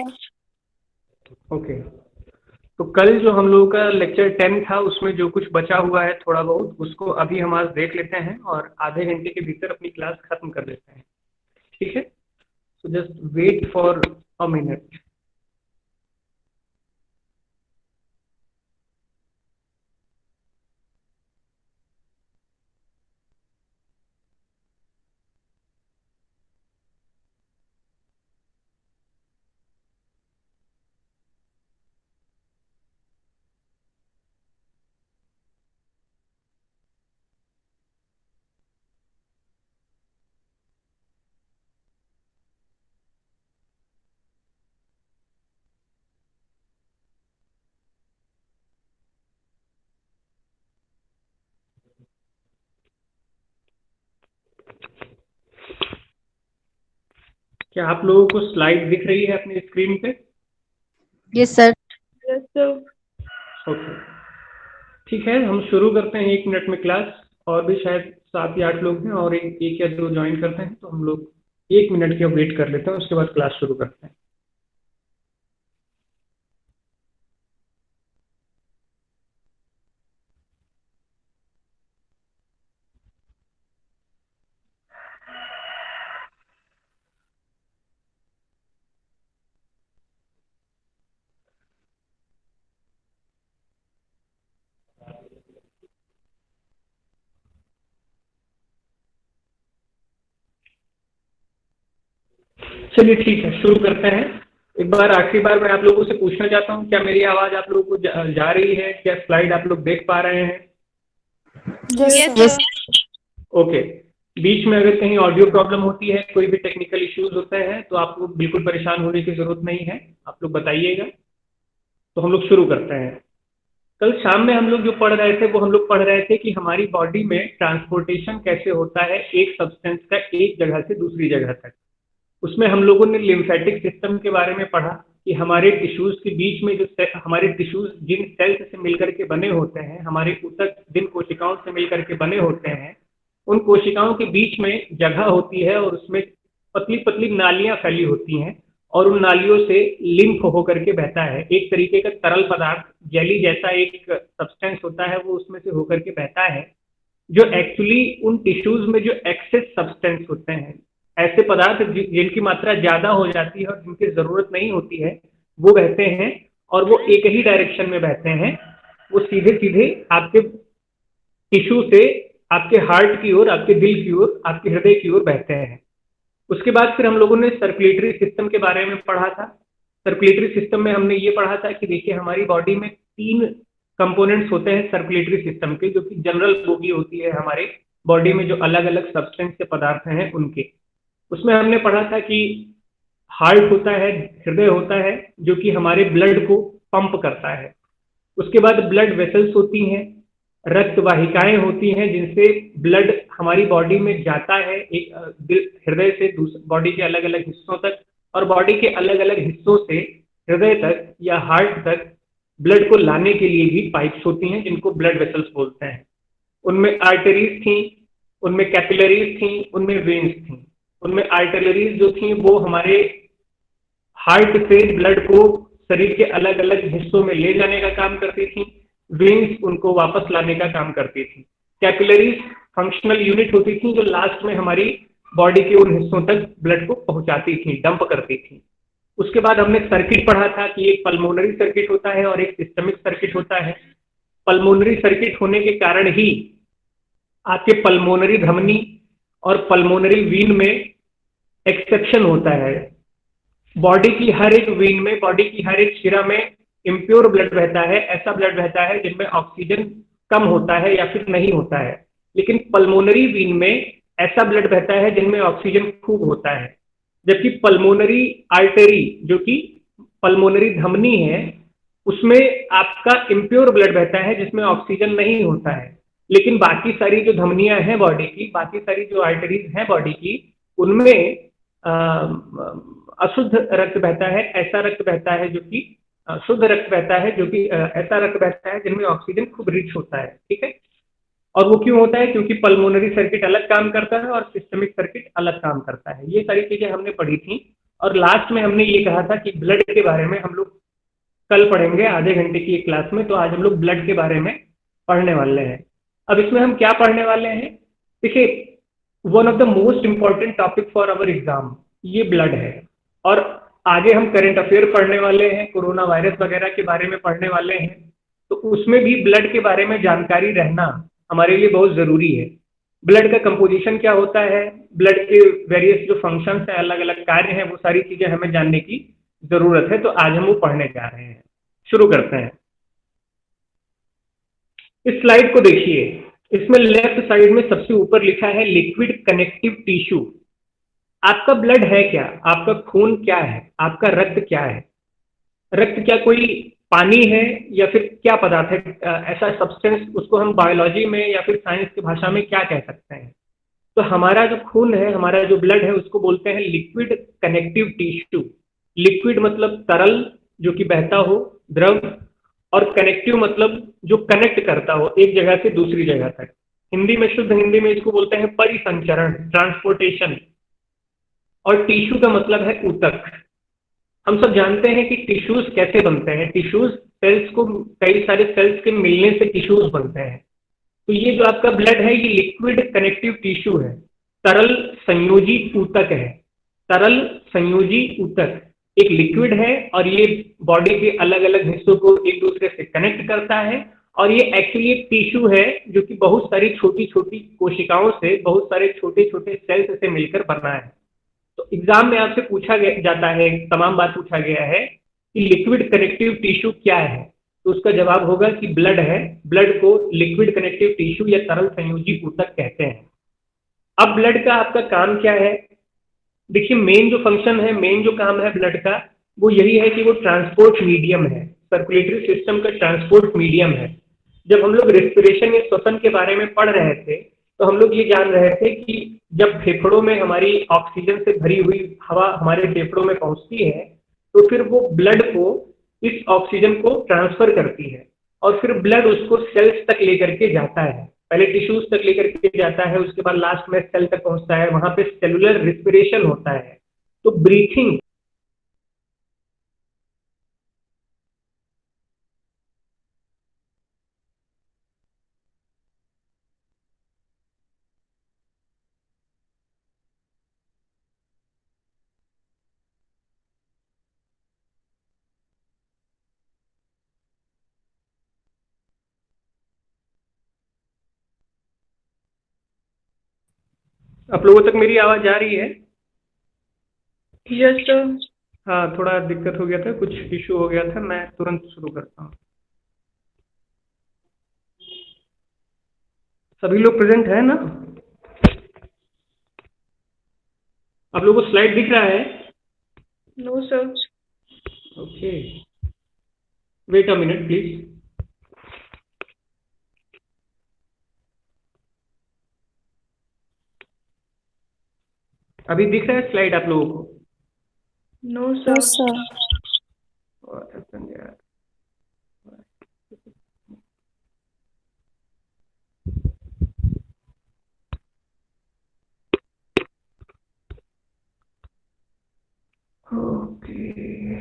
ओके। तो कल जो हम लोगों का लेक्चर 10 था उसमें जो कुछ बचा हुआ है थोड़ा बहुत उसको अभी हम आज देख लेते हैं और आधे घंटे के भीतर अपनी क्लास खत्म कर देते हैं, ठीक है? So just wait for a minute. क्या आप लोगों को स्लाइड दिख रही है अपनी स्क्रीन पे? Yes, sir. Yes, sir. Okay, ठीक है, हम शुरू करते हैं 1 मिनट में क्लास। और भी शायद 7 या 8 लोग हैं और एक या दो ज्वाइन करते हैं, तो हम लोग 1 मिनट के वेट कर लेते हैं, उसके बाद क्लास शुरू करते हैं। चलिए ठीक है, शुरू करते हैं। एक बार आखिरी बार मैं आप लोगों से पूछना चाहता हूँ, क्या मेरी आवाज आप लोगों को जा रही है? क्या स्लाइड आप लोग देख पा रहे हैं? Yes, Yes, sir. sir. Okay. बीच में अगर कहीं ऑडियो प्रॉब्लम होती है, कोई भी टेक्निकल इश्यूज होते हैं, तो आपको बिल्कुल परेशान होने की जरूरत नहीं है, आप लोग बताइएगा। तो हम लोग शुरू करते हैं। कल शाम में हम लोग जो पढ़ रहे थे वो हम लोग पढ़ रहे थे कि हमारी बॉडी में ट्रांसपोर्टेशन कैसे होता है एक सब्सटेंस का एक जगह से दूसरी जगह तक। उसमें हम लोगों ने लिम्फेटिक सिस्टम के बारे में पढ़ा कि हमारे टिश्यूज के बीच में जो हमारे टिश्यूज जिन सेल्स से मिलकर के बने होते हैं, हमारे ऊतक जिन कोशिकाओं से मिलकर के बने होते हैं, उन कोशिकाओं के बीच में जगह होती है और उसमें पतली पतली नालियां फैली होती हैं और उन नालियों से लिम्फ होकर के बहता है। एक तरीके का तरल पदार्थ जेली जैसा एक सब्सटेंस होता है, वो उसमें से होकर के बहता है, जो एक्चुअली उन टिश्यूज में जो एक्सेस सब्सटेंस होते हैं, ऐसे पदार्थ जिनकी मात्रा ज्यादा हो जाती है और जिनकी जरूरत नहीं होती है, वो बहते हैं और वो एक ही डायरेक्शन में बहते हैं। वो सीधे सीधे आपके टिश्यू से आपके हार्ट की ओर, आपके दिल की ओर, आपके हृदय की ओर बहते हैं। उसके बाद फिर हम लोगों ने सर्कुलेटरी सिस्टम के बारे में पढ़ा था सर्कुलेटरी सिस्टम में हमने ये पढ़ा था कि देखिए हमारी बॉडी में 3 कंपोनेंट्स होते हैं सर्कुलेटरी सिस्टम के, जो कि जनरल बोगी होती है हमारे बॉडी में, जो अलग अलग सब्सटेंस के पदार्थ हैं उनके। उसमें हमने पढ़ा था कि हार्ट होता है, हृदय होता है, जो कि हमारे ब्लड को पंप करता है। उसके बाद ब्लड वेसल्स होती हैं, रक्त वाहिकाएं होती हैं जिनसे ब्लड हमारी बॉडी में जाता है, एक हृदय से दूसरे बॉडी के अलग अलग हिस्सों तक, और बॉडी के अलग अलग हिस्सों से हृदय तक या हार्ट तक ब्लड को लाने के लिए भी पाइप्स होती हैं जिनको ब्लड वेसल्स बोलते हैं। उनमें आर्टरीज थी, उनमें कैपिलरीज थी, उनमें वेन्स थी। उनमें आर्टरीज जो थी वो हमारे हार्ट से ब्लड को शरीर के अलग अलग हिस्सों में ले जाने का काम करती थी, वेन्स उनको वापस लाने का काम करती थी। कैपिलरीज फंक्शनल यूनिट होती थी जो लास्ट में हमारी बॉडी के उन हिस्सों तक ब्लड को पहुंचाती थी, डंप करती थी। उसके बाद हमने सर्किट पढ़ा था कि एक पल्मोनरी सर्किट होता है और एक सिस्टमिक सर्किट होता है। पल्मोनरी सर्किट होने के कारण ही आपके पल्मोनरी धमनी और पल्मोनरी वीन में एक्सेप्शन होता है। बॉडी की हर एक वीन में, बॉडी की हर एक शिरा में इम्प्योर ब्लड बहता है, ऐसा ब्लड बहता है जिनमें ऑक्सीजन कम होता है या फिर नहीं होता है। लेकिन पल्मोनरी वीन में ऐसा ब्लड बहता है जिनमें ऑक्सीजन खूब होता है। जबकि पल्मोनरी आर्टरी, जो कि पल्मोनरी धमनी है, उसमें आपका इम्प्योर ब्लड बहता है जिसमें ऑक्सीजन नहीं होता है। लेकिन बाकी सारी जो धमनियां हैं बॉडी की, बाकी सारी जो आर्टरीज हैं बॉडी की, उनमें अशुद्ध रक्त बहता है, ऐसा रक्त बहता है जो कि शुद्ध रक्त बहता है, जो कि ऐसा रक्त बहता है जिनमें ऑक्सीजन खूब रिच होता है। ठीक है, और वो क्यों होता है? क्योंकि पल्मोनरी सर्किट अलग काम करता है और सिस्टमिक सर्किट अलग काम करता है। ये सारी चीजें हमने पढ़ी थी। और लास्ट में हमने ये कहा था कि ब्लड के बारे में हम लोग कल पढ़ेंगे आधे घंटे की एक क्लास में, तो आज हम लोग ब्लड के बारे में पढ़ने वाले हैं। अब इसमें हम क्या पढ़ने वाले हैं? देखिए, one of the most important topic for our exam ये ब्लड है। और आगे हम करंट अफेयर पढ़ने वाले हैं, कोरोना वायरस वगैरह के बारे में पढ़ने वाले हैं, तो उसमें भी ब्लड के बारे में जानकारी रहना हमारे लिए बहुत जरूरी है। ब्लड का कंपोजिशन क्या होता है, ब्लड के वेरियस जो फंक्शंस हैं, अलग अलग कार्य हैं, वो सारी चीजें हमें जानने की जरूरत है। तो आज हम वो पढ़ने जा रहे हैं। शुरू करते हैं। इस स्लाइड को देखिए, इसमें लेफ्ट साइड में सबसे ऊपर लिखा है लिक्विड कनेक्टिव टिश्यू। आपका ब्लड है क्या? आपका खून क्या है? आपका रक्त क्या है? रक्त क्या कोई पानी है या फिर क्या पदार्थ है? ऐसा सब्सटेंस, उसको हम बायोलॉजी में या फिर साइंस की भाषा में क्या कह सकते हैं? तो हमारा जो खून है, हमारा जो ब्लड है, उसको बोलते हैं लिक्विड कनेक्टिव टिश्यू। लिक्विड मतलब तरल, जो कि बहता हो, द्रव, और कनेक्टिव मतलब जो कनेक्ट करता हो एक जगह से दूसरी जगह तक। हिंदी में, शुद्ध हिंदी में इसको बोलते हैं परिसंचरण, ट्रांसपोर्टेशन। और टिश्यू का मतलब है ऊतक। हम सब जानते हैं कि टिश्यूज कैसे बनते हैं। टिश्यूज सेल्स को, कई सारे सेल्स के मिलने से टिश्यूज बनते हैं। तो ये जो आपका ब्लड है, ये लिक्विड कनेक्टिव टिश्यू है, तरल संयोजी ऊतक है। तरल संयोजी ऊतक एक लिक्विड है और ये बॉडी के अलग अलग हिस्सों को एक दूसरे से कनेक्ट करता है। और ये एक्चुअली एक टिश्यू है जो कि बहुत सारी छोटी छोटी कोशिकाओं से, बहुत सारे छोटे छोटे सेल्स से मिलकर बना है। तो एग्जाम में आपसे पूछा जाता है, तमाम बार पूछा गया है कि लिक्विड कनेक्टिव टिश्यू क्या है, तो उसका जवाब होगा कि ब्लड है। ब्लड को लिक्विड कनेक्टिव टिश्यू या तरल संयोजी ऊतक कहते हैं। अब ब्लड का आपका काम क्या है? देखिए, मेन जो फंक्शन है, मेन जो काम है ब्लड का, वो यही है कि वो ट्रांसपोर्ट मीडियम है, सर्कुलेटरी सिस्टम का ट्रांसपोर्ट मीडियम है। जब हम लोग रेस्पिरेशन या श्वसन के बारे में पढ़ रहे थे, तो हम लोग ये जान रहे थे कि जब फेफड़ों में हमारी ऑक्सीजन से भरी हुई हवा हमारे फेफड़ों में पहुंचती है, तो फिर वो ब्लड को, इस ऑक्सीजन को ट्रांसफर करती है और फिर ब्लड उसको सेल्स तक लेकर के जाता है। पहले टिश्यूज तक लेकर के जाता है, उसके बाद लास्ट में सेल तक पहुंचता है। वहां पे सेलुलर रिस्पिरेशन होता है। तो ब्रीथिंग, आप लोगों तक मेरी आवाज आ रही है? Yes sir. हाँ, थोड़ा दिक्कत हो गया था, कुछ इशू हो गया था। मैं तुरंत शुरू करता हूँ। सभी लोग प्रेजेंट है ना? आप लोगों को स्लाइड दिख रहा है? No, sir. Okay, wait a minute please. अभी दिख रहा है स्लाइड आप लोगों को? No, sir. No, sir. What happened यार? ओके,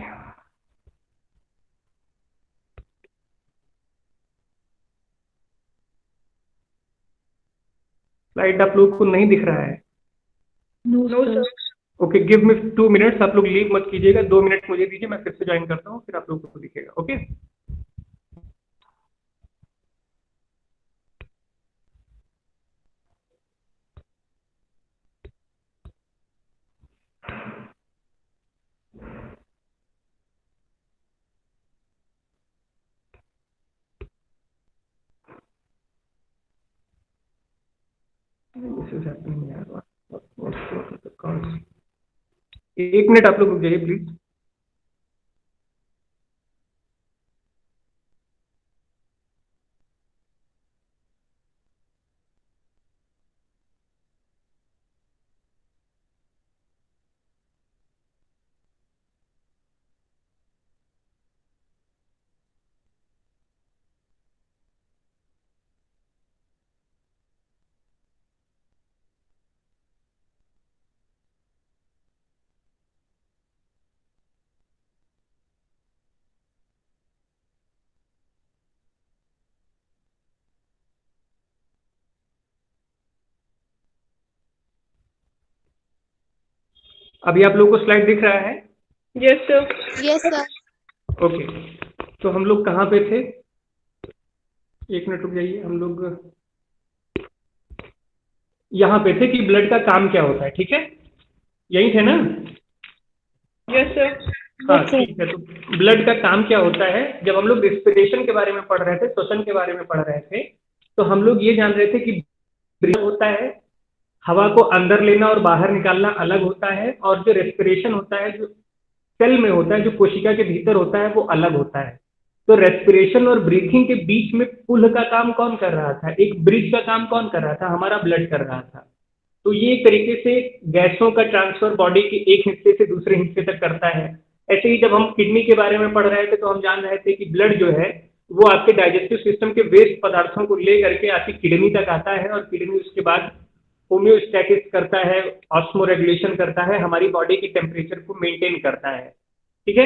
स्लाइड आप लोगों को नहीं दिख रहा है? No, No, sir. sir. Okay, give me 2 minutes. आप लोग लीव मत कीजिएगा, 2 मिनट मुझे दीजिए, मैं फिर से ज्वाइन करता हूँ, फिर आप लोगों को दिखेगा। ओके, दिस इज हैपनिंग यार। एक मिनट आप लोग रुक जाइए प्लीज। अभी आप लोगों को स्लाइड दिख रहा है? Yes, sir. Yes, sir. Okay, तो हम लोग कहाँ पे थे? एक मिनट रुक जाइए। हम लोग यहाँ पे थे कि ब्लड का काम क्या होता है, ठीक है? यही थे ना? Yes, sir. हाँ Yes, sir. ठीक है। तो ब्लड का काम क्या होता है? जब हम लोग रेस्पिरेशन के बारे में पढ़ रहे थे, श्वसन के बारे में पढ़ रहे थे, तो हम लोग ये जान रहे थे कि ब्रीथिंग होता है, हवा को अंदर लेना और बाहर निकालना अलग होता है, और जो रेस्पिरेशन होता है, जो सेल में होता है, जो कोशिका के भीतर होता है, वो अलग होता है। तो रेस्पिरेशन और ब्रीथिंग के बीच में पुल का काम कौन कर रहा था? एक ब्रिज का काम कौन कर रहा था? हमारा ब्लड कर रहा था। तो ये एक तरीके से गैसों का ट्रांसफर बॉडी के एक हिस्से से दूसरे हिस्से तक करता है। ऐसे ही जब हम किडनी के बारे में पढ़ रहे थे, तो हम जान रहे थे कि ब्लड जो है वो आपके डाइजेस्टिव सिस्टम के वेस्ट पदार्थों को ले करके आपकी किडनी तक आता है, और किडनी उसके बाद होम्योस्टैटिस करता है, ऑस्मो रेगुलेशन करता है, हमारी बॉडी के टेम्परेचर को मेंटेन करता है। ठीक है,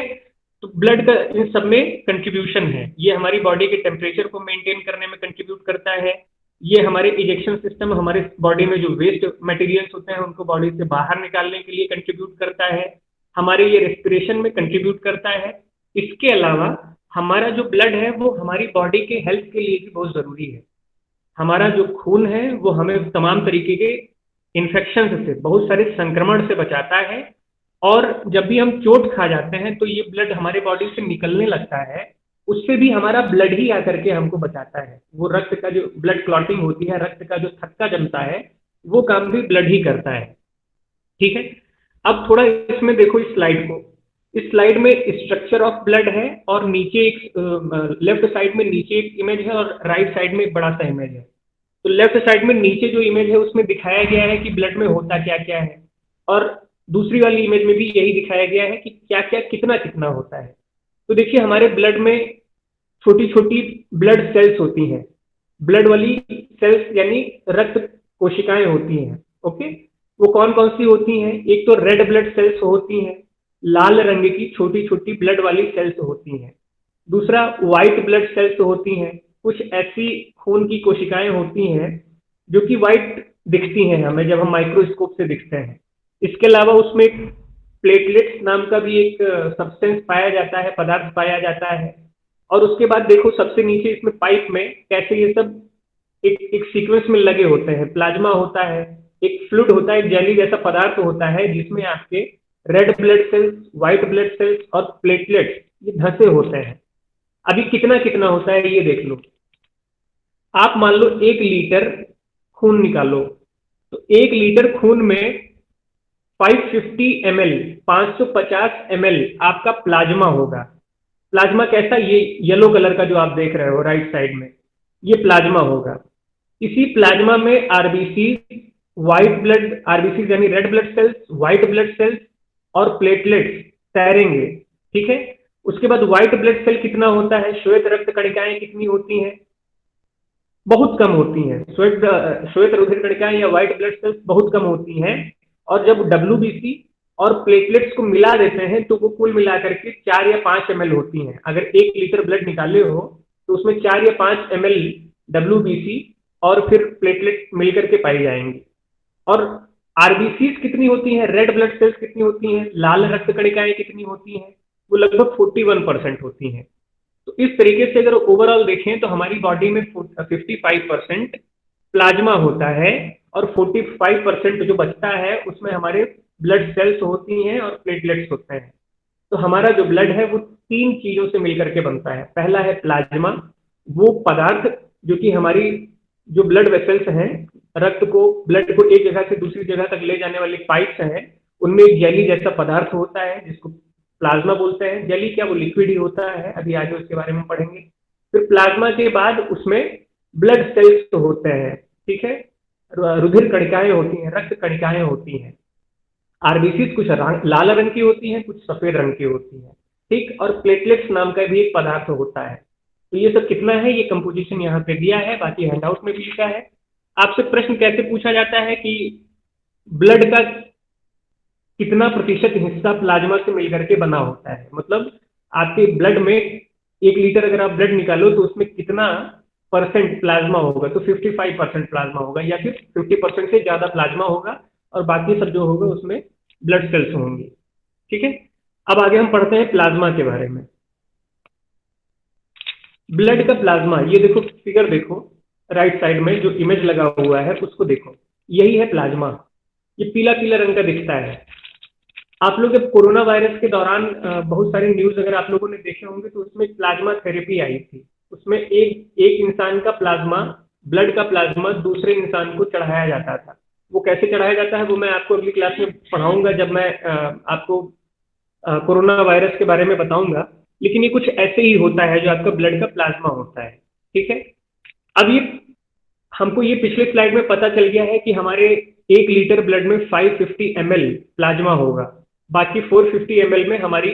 तो ब्लड का इन सब में कंट्रीब्यूशन है। ये हमारी बॉडी के टेम्परेचर को मेंटेन करने में कंट्रीब्यूट करता है। ये हमारे इजेक्शन सिस्टम, हमारे बॉडी में जो वेस्ट मटेरियल्स होते हैं उनको बॉडी से बाहर निकालने के लिए कंट्रीब्यूट करता है। हमारे ये रेस्पिरेशन में कंट्रीब्यूट करता है। इसके अलावा हमारा जो ब्लड है वो हमारी बॉडी के हेल्थ के लिए भी बहुत जरूरी है। हमारा जो खून है वो हमें तमाम तरीके के इन्फेक्शन से, बहुत सारे संक्रमण से बचाता है। और जब भी हम चोट खा जाते हैं तो ये ब्लड हमारे बॉडी से निकलने लगता है, उससे भी हमारा ब्लड ही आकर के हमको बचाता है। वो रक्त का जो ब्लड क्लॉटिंग होती है, रक्त का जो थक्का जमता है, वो काम भी ब्लड ही करता है। ठीक है, अब थोड़ा इसमें देखो इस स्लाइड को। इस स्लाइड में स्ट्रक्चर ऑफ ब्लड है, और नीचे एक लेफ्ट साइड में नीचे एक इमेज है, और राइट साइड में एक बड़ा सा इमेज है। तो लेफ्ट साइड में नीचे जो इमेज है उसमें दिखाया गया है कि ब्लड में होता क्या क्या है, और दूसरी वाली इमेज में भी यही दिखाया गया है कि क्या क्या कितना कितना होता है। तो देखिए, हमारे ब्लड में छोटी छोटी ब्लड सेल्स होती हैं। ब्लड वाली सेल्स यानी रक्त कोशिकाएं होती हैं। ओके, वो कौन कौन सी होती हैं? एक तो रेड ब्लड सेल्स होती हैं, लाल रंग की छोटी छोटी ब्लड वाली सेल्स होती हैं। दूसरा व्हाइट ब्लड सेल्स होती हैं। कुछ ऐसी खून की कोशिकाएं होती हैं जो कि व्हाइट दिखती हैं हमें जब हम माइक्रोस्कोप से दिखते हैं। इसके अलावा उसमें एक प्लेटलेट्स नाम का भी एक सब्सटेंस पाया जाता है, पदार्थ पाया जाता है। और उसके बाद देखो सबसे नीचे इसमें पाइप में कैसे ये सब एक सीक्वेंस में लगे होते हैं। प्लाज्मा होता है, एक फ्लूइड होता है, एक जेली जैसा पदार्थ होता है जिसमें आपके red blood cells, white blood cells और प्लेटलेट्स ये धसे होते हैं। अभी कितना कितना होता है ये देख लो। आप मान लो 1 लीटर खून निकालो, तो 1 लीटर खून में 550 ml 550 ml आपका प्लाज्मा होगा। प्लाज्मा कैसा, ये येलो कलर का जो आप देख रहे हो राइट साइड में, ये प्लाज्मा होगा। इसी प्लाज्मा में आरबीसी, व्हाइट ब्लड आरबीसी यानी red blood cells, white blood cells और प्लेटलेट्स तैरेंगे, ठीक है। उसके बाद व्हाइट ब्लड सेल कितना होता है, श्वेत रक्त कणिकाएं कितनी होती हैं, बहुत कम होती हैं। श्वेत रुधिर कणिकाएं या व्हाइट ब्लड सेल्स बहुत कम होती हैं। और जब डब्ल्यूबीसी और प्लेटलेट्स को मिला देते हैं तो वो कुल मिलाकर के 4 या 5 ml होती हैं। अगर 1 लीटर ब्लड निकाले हो तो उसमें 4 या 5 ml डब्ल्यूबीसी और फिर प्लेटलेट मिलकर के पाई जाएंगी। और आरबीसी कितनी होती हैं, रेड ब्लड सेल्स कितनी होती हैं, लाल रक्त कणिकाएं कितनी होती हैं, वो लगभग 41% होती हैं। तो इस तरीके से अगर ओवरऑल देखें तो हमारी बॉडी में 55% प्लाज्मा होता है और 45% जो बचता है उसमें हमारे ब्लड सेल्स होती हैं और प्लेटलेट्स होते हैं। तो हमारा जो ब्लड है वो 3 चीजों से मिलकर के बनता है। पहला है प्लाज्मा, वो पदार्थ जो कि हमारी जो ब्लड वेसल्स हैं, रक्त को, ब्लड को एक जगह से दूसरी जगह तक ले जाने वाली पाइप्स हैं, उनमें एक जेली जैसा पदार्थ होता है जिसको प्लाज्मा बोलते हैं। जेली क्या, वो लिक्विड ही होता है, अभी आगे उसके बारे में पढ़ेंगे। फिर प्लाज्मा के बाद उसमें ब्लड सेल्स होते हैं, ठीक है, रुधिर कणिकाएं होती हैं, रक्त कणिकाएं होती हैं। आरबीसी कुछ लाल रंग की होती हैं, कुछ सफेद रंग की होती हैं, ठीक। और प्लेटलेट्स नाम का भी एक पदार्थ होता है। तो ये सब कितना है, ये कंपोजिशन यहाँ पे दिया है, बाकी हैंडआउट में भी लिखा है। आपसे प्रश्न कैसे पूछा जाता है कि ब्लड का कितना प्रतिशत हिस्सा प्लाज्मा से मिलकर के बना होता है, मतलब आपके ब्लड में 1 लीटर अगर आप ब्लड निकालो तो उसमें कितना % प्लाज्मा होगा, तो 55% प्लाज्मा होगा या फिर 50% से ज्यादा प्लाज्मा होगा और बाकी सब जो होगा उसमें ब्लड सेल्स होंगी, ठीक है। अब आगे हम पढ़ते हैं प्लाज्मा के बारे में। ब्लड का प्लाज्मा, ये देखो फिगर देखो राइट साइड में जो इमेज लगा हुआ है उसको देखो, यही है प्लाज्मा। ये पीला पीला रंग का दिखता है। आप लोग जब कोरोना वायरस के दौरान बहुत सारे न्यूज अगर आप लोगों ने देखे होंगे तो उसमें प्लाज्मा थेरेपी आई थी। उसमें एक इंसान का प्लाज्मा, ब्लड का प्लाज्मा दूसरे इंसान को चढ़ाया जाता था। वो कैसे चढ़ाया जाता है वो मैं आपको अगली क्लास में पढ़ाऊंगा जब मैं आपको कोरोना वायरस के बारे में बताऊंगा। लेकिन ये कुछ ऐसे ही होता है जो आपका ब्लड का प्लाज्मा होता है, ठीक है। अब ये हमको ये पिछले स्लाइड में पता चल गया है कि हमारे 1 लीटर ब्लड में 550 ml प्लाज्मा होगा, बाकी 450 ml में हमारी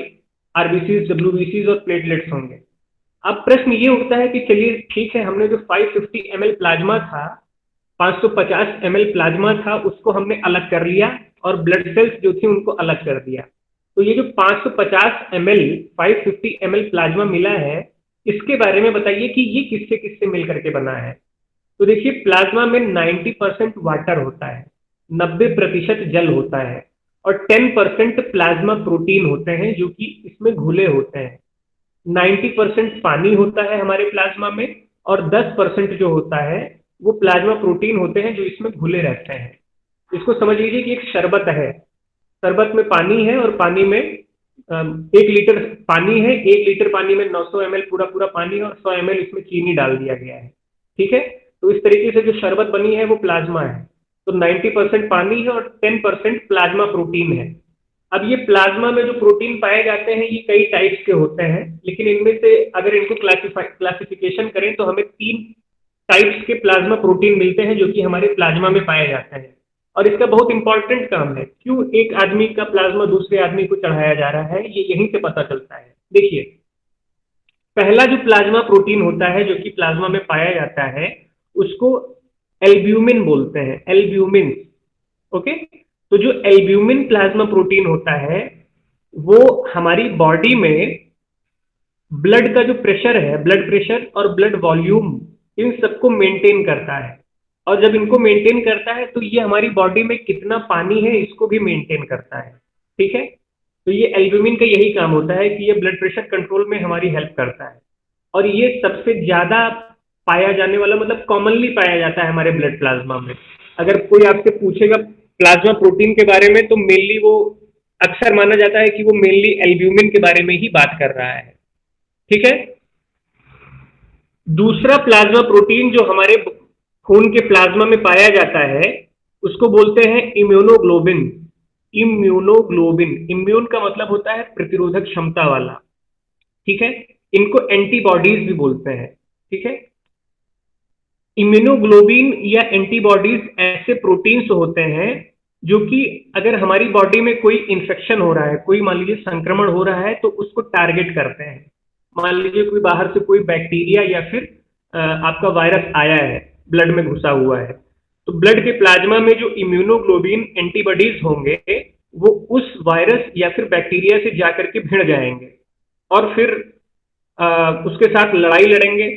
आरबीसीज, डब्ल्यूबीसीज और प्लेटलेट्स होंगे। अब प्रश्न ये उठता है कि चलिए ठीक है, हमने जो 550 ml प्लाज्मा था, 550 ml प्लाज्मा था, उसको हमने अलग कर लिया और ब्लड सेल्स जो थी उनको अलग कर दिया। तो ये जो 550 ml 550 ml प्लाज्मा मिला है, इसके बारे में बताइए कि ये किससे किससे मिल करके बना है। तो देखिए प्लाज्मा में 90% वाटर होता है, 90% जल होता है और 10% प्लाज्मा प्रोटीन होते हैं जो कि इसमें घुले होते हैं। 90% पानी होता है हमारे प्लाज्मा में और 10% जो होता है वो प्लाज्मा प्रोटीन होते हैं जो इसमें घुले रहते हैं। इसको समझ लीजिए कि एक शरबत है, शरबत में पानी है और पानी में 1 लीटर पानी है, 1 लीटर पानी में 900 ml पूरा पानी और 100 ml इसमें चीनी डाल दिया गया है, ठीक है। तो इस तरीके से जो शरबत बनी है वो प्लाज्मा है। तो 90% पानी है और 10% प्लाज्मा प्रोटीन है। अब ये प्लाज्मा में जो प्रोटीन पाए जाते हैं ये कई टाइप्स के होते हैं, लेकिन इनमें से अगर इनको क्लासिफिकेशन करें तो हमें 3 टाइप्स के प्लाज्मा प्रोटीन मिलते हैं जो कि हमारे प्लाज्मा में पाए जाते हैं। और इसका बहुत इंपॉर्टेंट काम है, क्यों एक आदमी का प्लाज्मा दूसरे आदमी को चढ़ाया जा रहा है ये यहीं से पता चलता है। देखिए पहला जो प्लाज्मा प्रोटीन होता है जो कि प्लाज्मा में पाया जाता है उसको एल्ब्यूमिन बोलते हैं, एल्ब्यूमिन, ओके। तो जो एल्ब्यूमिन प्लाज्मा प्रोटीन होता है वो हमारी बॉडी में ब्लड का जो प्रेशर है, ब्लड प्रेशर और ब्लड वॉल्यूम, इन सबको मेंटेन करता है। और जब इनको मेंटेन करता है तो ये हमारी बॉडी में कितना पानी है इसको भी मेंटेन करता है, ठीक है। तो ये एल्ब्यूमिन का यही काम होता है कि ये ब्लड प्रेशर कंट्रोल में हमारी हेल्प करता है। और ये सबसे ज्यादा पाया जाने वाला, मतलब कॉमनली पाया जाता है हमारे ब्लड प्लाज्मा में। अगर कोई आपसे पूछेगा प्लाज्मा प्रोटीन के बारे में तो मेनली वो अक्सर माना जाता है कि वो मेनली एल्ब्यूमिन के बारे में ही बात कर रहा है। ठीक है। दूसरा प्लाज्मा प्रोटीन जो हमारे खून के प्लाज्मा में पाया जाता है उसको बोलते हैं इम्यूनोग्लोबिन। इम्यूनोग्लोबिन, इम्यून का मतलब होता है प्रतिरोधक क्षमता वाला। ठीक है। इनको एंटीबॉडीज भी बोलते हैं। ठीक है। इम्यूनोग्लोबिन या एंटीबॉडीज ऐसे प्रोटीन्स होते हैं जो कि अगर हमारी बॉडी में कोई इंफेक्शन हो रहा है, कोई मान लीजिए संक्रमण हो रहा है, तो उसको टारगेट करते हैं। मान लीजिए कोई बाहर से कोई बैक्टीरिया या फिर आपका वायरस आया है, ब्लड में घुसा हुआ है, तो ब्लड के प्लाज्मा में जो इम्यूनोग्लोबिन एंटीबॉडीज होंगे वो उस वायरस या फिर बैक्टीरिया से जाकर के भिड़ जाएंगे और फिर उसके साथ लड़ाई लड़ेंगे।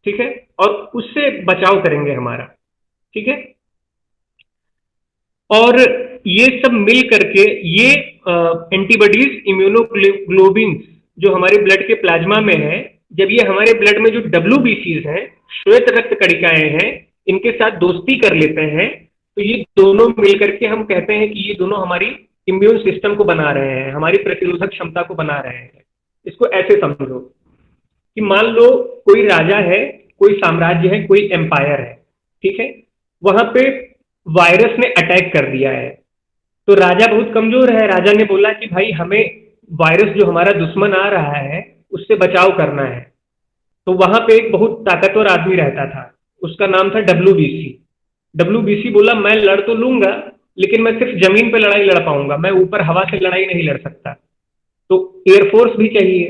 ठीक है। और उससे बचाव करेंगे हमारा। ठीक है। और ये सब मिल करके ये एंटीबॉडीज इम्यूनोग्लोबिन जो हमारे ब्लड के प्लाज्मा में है, जब ये हमारे ब्लड में जो WBCs हैं, श्वेत रक्त कणिकाएं हैं, इनके साथ दोस्ती कर लेते हैं, तो ये दोनों मिल करके हम कहते हैं कि ये दोनों हमारी इम्यून सिस्टम को बना रहे हैं, हमारी प्रतिरोधक क्षमता को बना रहे हैं। इसको ऐसे समझो कि मान लो कोई राजा है, कोई साम्राज्य है, कोई एम्पायर है। ठीक है। वहां पे वायरस ने अटैक कर दिया है, तो राजा बहुत कमजोर है। राजा ने बोला कि भाई हमें वायरस जो हमारा दुश्मन आ रहा है उससे बचाव करना है। तो वहां पे एक बहुत ताकतवर आदमी रहता था, उसका नाम था WBC बोला मैं लड़ तो लूंगा लेकिन मैं सिर्फ जमीन पे लड़ाई लड़ पाऊंगा, मैं ऊपर हवा से लड़ाई नहीं लड़ सकता। तो एयरफोर्स भी चाहिए।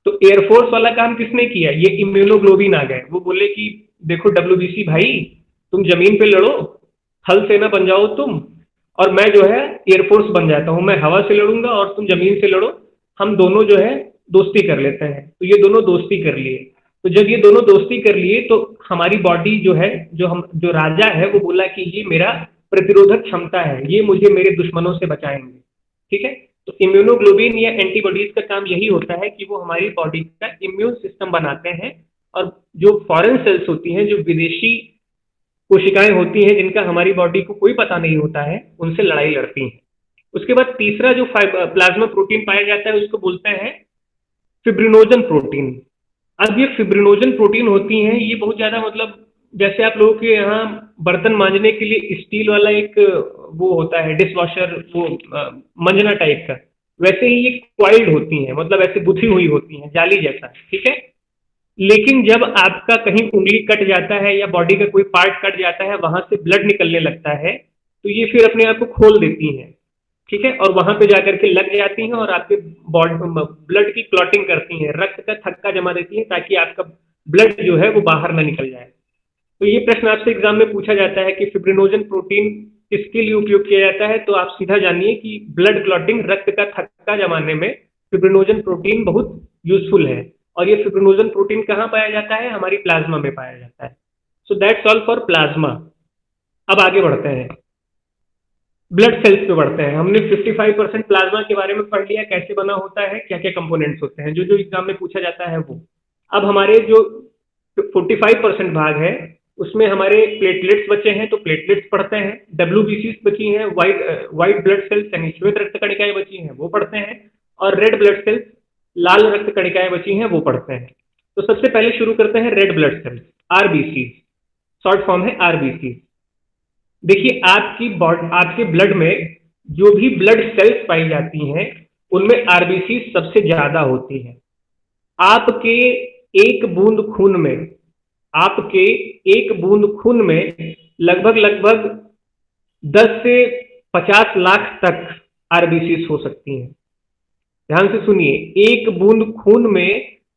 तो एयरफोर्स वाला काम किसने किया? ये इम्यूनोग्लोबिन आ गए। वो बोले कि देखो WBC भाई, तुम जमीन पे लड़ो, थल सेना बन जाओ तुम, और मैं जो है एयरफोर्स बन जाता हूं, मैं हवा से लड़ूंगा और तुम जमीन से लड़ो, हम दोनों जो है दोस्ती कर लेते हैं। तो ये दोनों दोस्ती कर लिए। तो जब ये दोनों दोस्ती कर लिए तो हमारी बॉडी जो है, जो राजा है वो बोला कि ये मेरा प्रतिरोधक क्षमता है, ये मुझे मेरे दुश्मनों से बचाएंगे। ठीक है। तो इम्यूनोग्लोबिन या एंटीबॉडीज का काम यही होता है कि वो हमारी बॉडी का इम्यून सिस्टम बनाते हैं, और जो फॉरेन सेल्स होती हैं, जो विदेशी कोशिकाएं होती हैं जिनका हमारी बॉडी को कोई पता नहीं होता है, उनसे लड़ाई लड़ती हैं। उसके बाद तीसरा जो प्लाज्मा प्रोटीन पाया जाता है उसको बोलते हैं फिब्रिनोजन प्रोटीन। अब ये फिब्रिनोजन प्रोटीन होती हैं, ये बहुत ज्यादा मतलब जैसे आप लोगों के यहाँ बर्तन मांजने के लिए स्टील वाला एक वो होता है डिश वॉशर, वो मंजना टाइप का, वैसे ही ये क्वाइल्ड होती हैं, मतलब ऐसे गुथी हुई होती हैं, जाली जैसा। ठीक है। लेकिन जब आपका कहीं उंगली कट जाता है या बॉडी का कोई पार्ट कट जाता है, वहां से ब्लड निकलने लगता है, तो ये फिर अपने आप को खोल देती हैं। ठीक है। और वहां पे जाकर के लग जाती हैं और आपके ब्लड की क्लॉटिंग करती हैं, रक्त का थक्का जमा देती हैं ताकि आपका ब्लड जो है वो बाहर ना निकल जाए। तो ये प्रश्न आपसे एग्जाम में पूछा जाता है कि फिब्रिनोजन प्रोटीन किसके लिए उपयोग किया जाता है, तो आप सीधा जानिए कि ब्लड क्लॉटिंग, रक्त का थक्का जमाने में फिब्रिनोजन प्रोटीन बहुत यूजफुल है। और ये फिब्रिनोजन प्रोटीन कहाँ पाया जाता है? हमारी प्लाज्मा में पाया जाता है। So that's all for plasma. अब आगे बढ़ते हैं, ब्लड सेल्स पे बढ़ते हैं। हमने 55% प्लाज्मा के बारे में पढ़ लिया, कैसे बना होता है, क्या क्या कंपोनेंट्स होते हैं, जो जो एग्जाम में पूछा जाता है वो। अब हमारे जो 45% भाग है उसमें हमारे प्लेटलेट्स बचे हैं, तो प्लेटलेट्स पढ़ते हैं। WBCs बची हैं, व्हाइट ब्लड सेल्स यानी श्वेत रक्त कणिकाएं बची हैं, वो पढ़ते हैं। और रेड ब्लड सेल्स, लाल रक्त कणिकाएं बची हैं, वो पढ़ते हैं। तो सबसे पहले शुरू करते हैं red blood cells, RBC, short form है RBC। देखिए आपके ब्लड में जो भी ब्लड सेल्स पाई जाती हैं उनमें RBC सबसे ज्यादा होती है। आपके एक बूंद खून में लगभग 10 से 50 लाख तक RBCs हो सकती हैं। ध्यान से सुनिए, एक बूंद खून में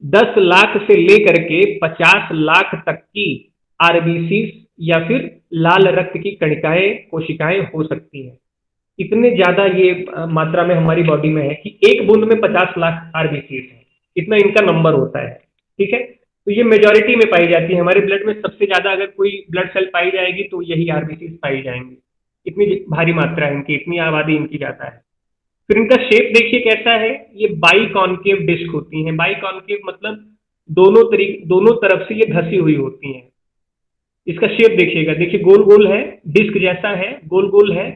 10 लाख से लेकर के 50 लाख तक की RBCs या फिर लाल रक्त की कणिकाएं, कोशिकाएं हो सकती हैं। इतने ज्यादा ये मात्रा में हमारी बॉडी में है कि एक बूंद में 50 लाख RBCs है, इतना इनका नंबर होता है। ठीक है। तो ये मेजॉरिटी में पाई जाती है हमारे ब्लड में। सबसे ज्यादा अगर कोई ब्लड सेल पाई जाएगी तो यही RBCs पाई जाएंगी, इतनी भारी मात्रा है इनकी, इतनी आबादी इनकी ज्यादा है। फिर इनका शेप देखिए कैसा है, ये बाइकॉन्केव डिस्क होती हैं। बाइकॉन्केव मतलब दोनों तरफ से ये धसी हुई होती हैं। इसका शेप देखिएगा, देखिए गोल गोल है, डिस्क जैसा है, गोल गोल है।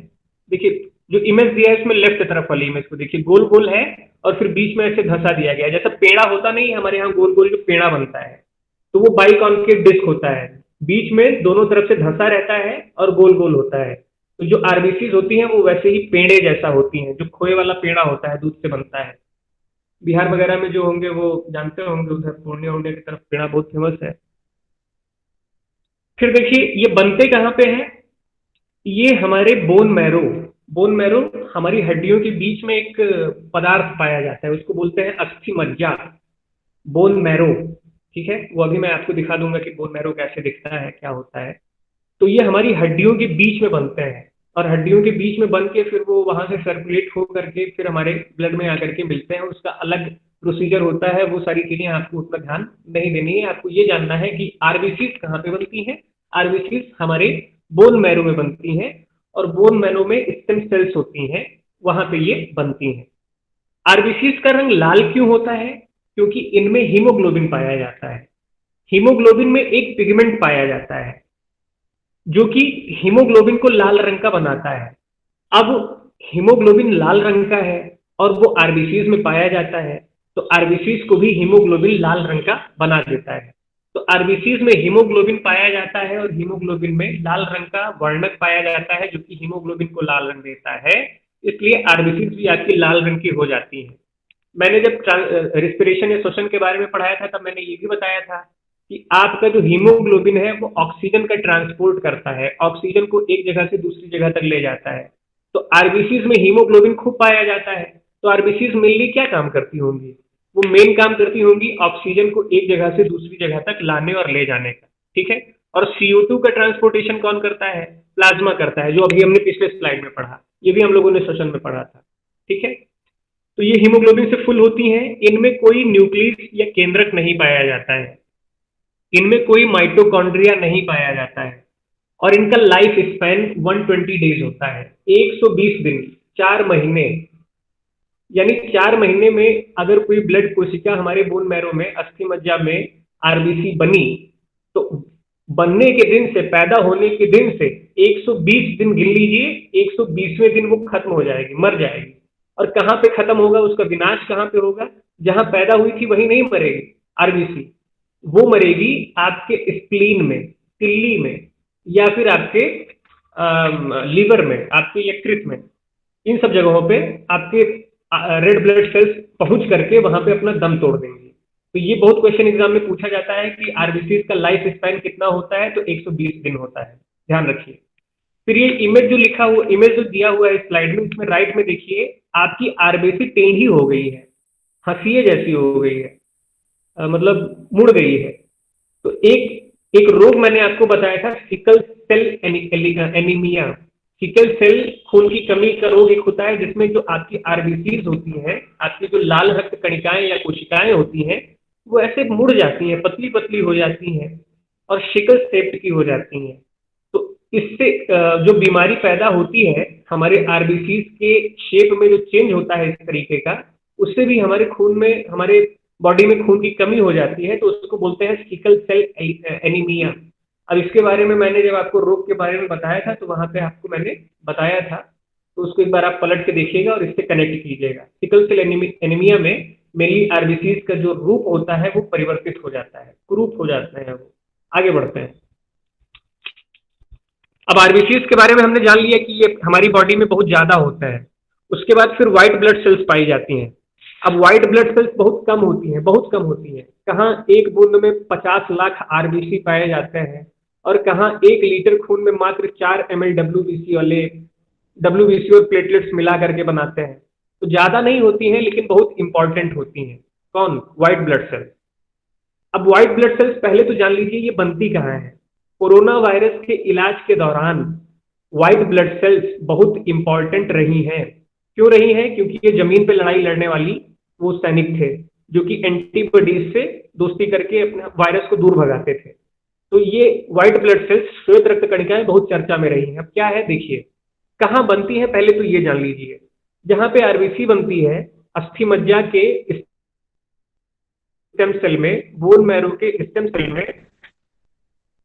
देखिए जो इमेज दिया है उसमें लेफ्ट तरफ वाली इमेज को देखिए, गोल गोल है और फिर बीच में ऐसे धंसा दिया गया है, जैसा पेड़ा होता नहीं है हमारे यहाँ गोल गोल जो पेड़ा बनता है, तो वो बाइकॉन्केव डिस्क होता है, बीच में दोनों तरफ से धंसा रहता है और गोल गोल होता है। तो जो आरबीसीज होती हैं वो वैसे ही पेड़े जैसा होती हैं, जो खोए वाला पेड़ा होता है, दूध से बनता है। बिहार वगैरह में जो होंगे वो जानते होंगे, उधर पूर्णिया उर्णिया की तरफ पेड़ा बहुत फेमस है। फिर देखिए ये बनते कहाँ पे हैं, ये हमारे बोन मैरो हमारी हड्डियों के बीच में एक पदार्थ पाया जाता है, उसको बोलते हैं अस्थि मज्जा, बोन मैरो। ठीक है, वो अभी मैं आपको दिखा दूंगा कि बोन मैरो कैसे दिखता है, क्या होता है। तो ये हमारी हड्डियों के बीच में बनते हैं और हड्डियों के बीच में बन के फिर वो वहां से सर्कुलेट हो करके फिर हमारे ब्लड में आकर के मिलते हैं, उसका अलग प्रोसीजर होता है। वो सारी चीजें आपको उतना ध्यान नहीं देनी है, आपको ये जानना है कि आरबीसीज कहाँ पे बनती है। आरबीसीज हमारे बोन मैरो में बनती हैं और बोन मैरो में स्टेम सेल्स होती हैं, वहां पे ये बनती हैं। आरबीसीज का रंग लाल क्यों होता है, क्योंकि इनमें हीमोग्लोबिन पाया जाता है। हीमोग्लोबिन में एक पिगमेंट पाया जाता है जो कि हीमोग्लोबिन को लाल रंग का बनाता है। अब हीमोग्लोबिन लाल रंग का है और वो आरबीसीज में पाया जाता है, तो आरबीसीज को भी हीमोग्लोबिन लाल रंग का बना देता है। तो आरबीसीज में हीमोग्लोबिन पाया जाता है और हीमोग्लोबिन में लाल रंग का वर्णक पाया जाता है जो कि हीमोग्लोबिन को लाल रंग देता है, इसलिए आरबीसीज भी आपकी लाल रंग की हो जाती है। मैंने जब रेस्पिरेशन या श्वसन के बारे में पढ़ाया था तब मैंने ये भी बताया था कि आपका जो हीमोग्लोबिन है वो ऑक्सीजन का ट्रांसपोर्ट करता है, ऑक्सीजन को एक जगह से दूसरी जगह तक ले जाता है। तो आरबीसीज में हीमोग्लोबिन खूब पाया जाता है, तो आरबीसीज मेनली क्या काम करती होंगी, वो मेन काम करती होंगी ऑक्सीजन को एक जगह से दूसरी जगह तक लाने और ले जाने का। ठीक है, और CO2 का ट्रांसपोर्टेशन कौन करता है, प्लाज्मा करता है, जो अभी हमने पिछले स्लाइड में पढ़ा, ये भी हम लोगों ने सेशन में पढ़ा था। ठीक है, तो ये हीमोग्लोबिन से फुल होती हैं, इनमें कोई न्यूक्लियस या केंद्रक नहीं पाया जाता है, इनमें कोई माइटोकॉन्ड्रिया नहीं पाया जाता है और इनका लाइफ स्पैन 120 डेज होता है, 120 दिन, 4 महीने। यानी 4 महीने में अगर कोई ब्लड कोशिका हमारे बोन मैरो में, अस्थि मज्जा में आरबीसी बनी, तो बनने के दिन से, पैदा होने के दिन से 120 दिन गिन लीजिए, 120वें दिन वो खत्म हो जाएगी, मर जाएगी। और कहाँ पे खत्म होगा, उसका विनाश कहाँ पे होगा, जहां पैदा हुई थी वहीं नहीं मरेगी आरबीसी, वो मरेगी आपके स्प्लीन में, तिल्ली में, या फिर आपके लीवर में, आपके यकृत में, इन सब जगहों पे आपके रेड ब्लड सेल्स पहुंच करके वहां पे अपना दम तोड़ देंगे। तो ये बहुत क्वेश्चन एग्जाम में पूछा जाता है कि आरबीसी का लाइफ स्पैन कितना होता है, तो 120 दिन होता है, ध्यान रखिए। फिर ये इमेज जो लिखा हुआ, इमेज जो दिया हुआ है स्लाइड में, इसमें राइट में देखिए आपकी आरबीसी टेढ़ी हो गई है, हंसिए जैसी हो गई है, मतलब मुड़ गई है। तो एक रोग मैंने आपको बताया था, sickle cell anaemia. Sickle cell खून की कमी का रोग एक होता है जिसमें जो आपकी आरबीसीज होती हैं, आपकी जो लाल रक्त कणिकाएं या कोशिकाएं होती हैं, वो ऐसे मुड़ जाती हैं, पतली पतली हो जाती हैं और शिकल शेप्ड की हो जाती हैं। तो इससे जो बीमारी पैदा होती है, हमारे आरबीसीज के शेप में जो चेंज होता है इस तरीके का, उससे भी हमारे खून में, हमारे बॉडी में खून की कमी हो जाती है, तो उसको बोलते हैं सिकल सेल एनीमिया। अब इसके बारे में मैंने जब आपको रोग के बारे में बताया था तो वहां पे आपको मैंने बताया था, तो उसको एक बार आप पलट के देखिएगा और इससे कनेक्ट कीजिएगा। सिकल सेल एनीमिया में मेनली आरबीसीज का जो रूप होता है वो परिवर्तित हो जाता है, कुरूप हो जाते हैं वो। आगे बढ़ते हैं। अब आरबीसीज के बारे में हमने जान लिया कि ये हमारी बॉडी में बहुत ज्यादा होता है। उसके बाद फिर व्हाइट ब्लड सेल्स पाई जाती हैं। अब व्हाइट ब्लड सेल्स बहुत कम होती हैं, बहुत कम होती हैं। कहाँ एक बूंद में 50 लाख आरबीसी पाए जाते हैं और कहाँ 1 लीटर खून में मात्र 4 ml डब्ल्यूबीसी और प्लेटलेट्स मिला करके बनाते हैं। तो ज्यादा नहीं होती हैं लेकिन बहुत इंपॉर्टेंट होती हैं। कौन? White blood cells. अब व्हाइट ब्लड सेल्स पहले तो जान लीजिए ये बनती कहाँ है। कोरोना वायरस के इलाज के दौरान व्हाइट ब्लड सेल्स बहुत इंपॉर्टेंट रही हैं। क्यों रही हैं? क्योंकि ये जमीन पे लड़ाई लड़ने वाली वो सैनिक थे जो कि एंटीबॉडीज से दोस्ती करके अपने वायरस को दूर भगाते थे। तो ये व्हाइट ब्लड सेल्स, श्वेत रक्त कणिकाएं बहुत चर्चा में रही हैं। अब क्या है देखिए, कहाँ बनती है पहले तो ये जान लीजिए। जहां पे आरबीसी बनती है अस्थि मज्जा के स्टेम सेल में, बोन मैरो के स्टेम सेल में,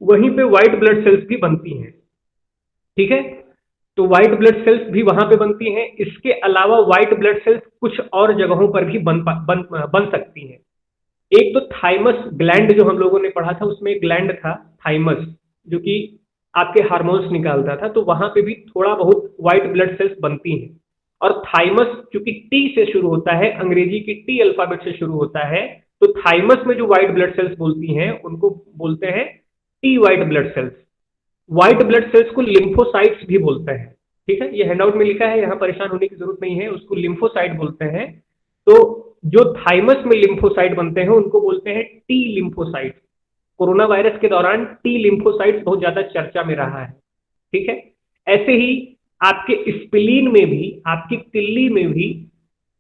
वहीं पे व्हाइट ब्लड सेल्स भी बनती हैं। ठीक है, तो व्हाइट ब्लड सेल्स भी वहां पे बनती हैं। इसके अलावा व्हाइट ब्लड सेल्स कुछ और जगहों पर भी बन सकती हैं। एक तो थाइमस ग्लैंड जो हम लोगों ने पढ़ा था, उसमें एक ग्लैंड था थाइमस जो कि आपके हार्मोन्स निकालता था, तो वहां पे भी थोड़ा बहुत व्हाइट ब्लड सेल्स बनती हैं। और थाइमस चूंकि टी से शुरू होता है, अंग्रेजी की टी अल्फाबेट से शुरू होता है, तो थाइमस में जो व्हाइट ब्लड सेल्स बोलती हैं उनको बोलते हैं tea white blood cells. White blood cells को लिम्फोसाइट्स भी बोलते हैं। ठीक है, ये हैंडआउट में लिखा है, यहाँ परेशान होने की जरूरत नहीं है, उसको लिम्फोसाइट बोलते हैं। तो जो थाइमस में लिम्फोसाइट बनते हैं उनको बोलते हैं टी लिम्फोसाइट। कोरोना वायरस के दौरान टी लिम्फोसाइट्स बहुत ज्यादा चर्चा में रहा है। ठीक है, ऐसे ही आपके स्प्लीन में भी, आपकी तिल्ली में भी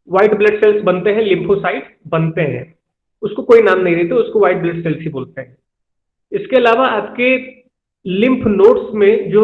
व्हाइट ब्लड सेल्स बनते हैं, लिम्फोसाइट बनते हैं। उसको कोई नाम नहीं देते, उसको व्हाइट ब्लड सेल्स ही बोलते हैं। इसके अलावा आपके लिम्फ नोड्स में जो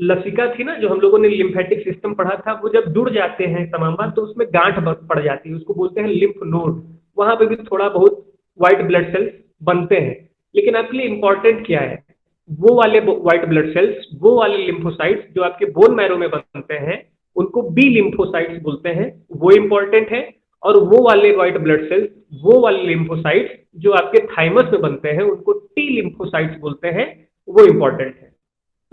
लसिका थी ना, जो हम लोगों ने लिम्फेटिक सिस्टम पढ़ा था, वो जब जुड़ जाते हैं तमाम बार तो उसमें गांठ पड़ जाती है, उसको बोलते हैं लिम्फ नोड। वहां पे भी थोड़ा बहुत व्हाइट ब्लड सेल्स बनते हैं। लेकिन आपके लिए इंपॉर्टेंट क्या है, वो वाले व्हाइट ब्लड सेल्स, वो वाले लिम्फोसाइट्स जो आपके बोन मैरो में बनते हैं उनको बी लिम्फोसाइट्स बोलते हैं, वो इंपॉर्टेंट है। और वो वाले व्हाइट ब्लड सेल्स, वो वाले लिम्फोसाइट्स जो आपके थाइमस में बनते हैं उनको टी लिम्फोसाइट्स बोलते हैं, वो इंपॉर्टेंट है।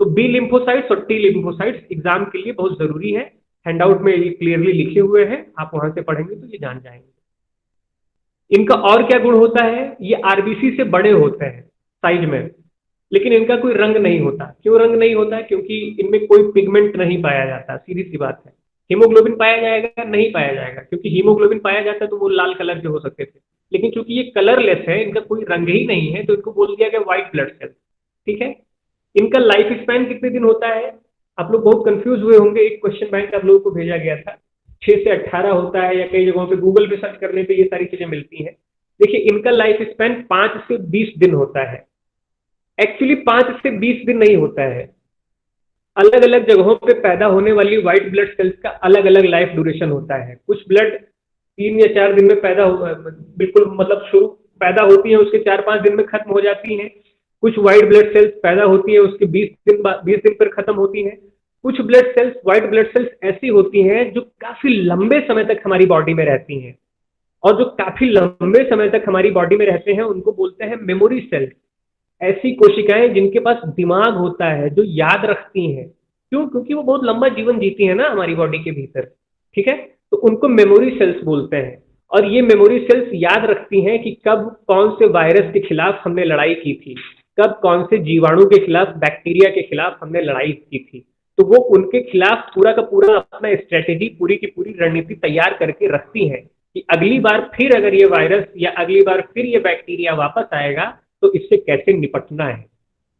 तो बी लिम्फोसाइट्स और टी लिम्फोसाइट्स एग्जाम के लिए बहुत जरूरी है। हैंडआउट में ये क्लियरली लिखे हुए हैं, आप वहां से पढ़ेंगे तो ये जान जाएंगे। इनका और क्या गुण होता है, ये आरबीसी से बड़े होते हैं साइज में, लेकिन इनका कोई रंग नहीं होता। क्यों रंग नहीं होता? क्योंकि इनमें कोई पिगमेंट नहीं पाया जाता, सीधी सी बात है। हीमोग्लोबिन पाया जाएगा? नहीं पाया जाएगा, क्योंकि हीमोग्लोबिन पाया जाता तो वो लाल कलर के हो सकते थे, लेकिन क्योंकि ये कलरलेस है, इनका कोई रंग ही नहीं है, तो इनको बोल दिया गया व्हाइट ब्लड सेल। ठीक है, इनका लाइफ स्पैन कितने दिन होता है? आप लोग बहुत कंफ्यूज हुए होंगे, एक क्वेश्चन बैंक आप लोगों को भेजा गया था, 6 से 18 होता है, या कई जगहों पे गूगल पे सर्च करने पे ये सारी चीजें मिलती हैं। देखिए, इनका लाइफ स्पैन 5 से 20 दिन होता है। एक्चुअली 5 से 20 दिन नहीं होता है। अलग अलग जगहों पे पैदा होने वाली व्हाइट ब्लड सेल्स का अलग अलग लाइफ ड्यूरेशन होता है। कुछ ब्लड 3 या 4 दिन में पैदा बिल्कुल मतलब शुरू पैदा होती है, उसके 4-5 दिन में खत्म हो जाती हैं। कुछ व्हाइट ब्लड सेल्स पैदा होती है, उसके 20 दिन पर खत्म होती हैं। कुछ blood cells, white blood cells ऐसी होती हैं जो काफी लंबे समय तक हमारी बॉडी में रहती हैं, और जो काफी लंबे समय तक हमारी बॉडी में रहते हैं उनको बोलते हैं मेमोरी सेल्स। ऐसी कोशिकाएं जिनके पास दिमाग होता है, जो याद रखती हैं। क्यों? क्योंकि वो बहुत लंबा जीवन जीती है ना हमारी बॉडी के भीतर। ठीक है, तो उनको मेमोरी सेल्स बोलते हैं। और ये मेमोरी सेल्स याद रखती हैं कि कब कौन से वायरस के खिलाफ हमने लड़ाई की थी, कब कौन से जीवाणु के खिलाफ, बैक्टीरिया के खिलाफ हमने लड़ाई की थी। तो वो उनके खिलाफ पूरा का पूरा अपना स्ट्रेटेजी, पूरी की पूरी रणनीति तैयार करके रखती हैं कि अगली बार फिर अगर ये वायरस या अगली बार फिर ये बैक्टीरिया वापस आएगा तो इससे कैसे निपटना है।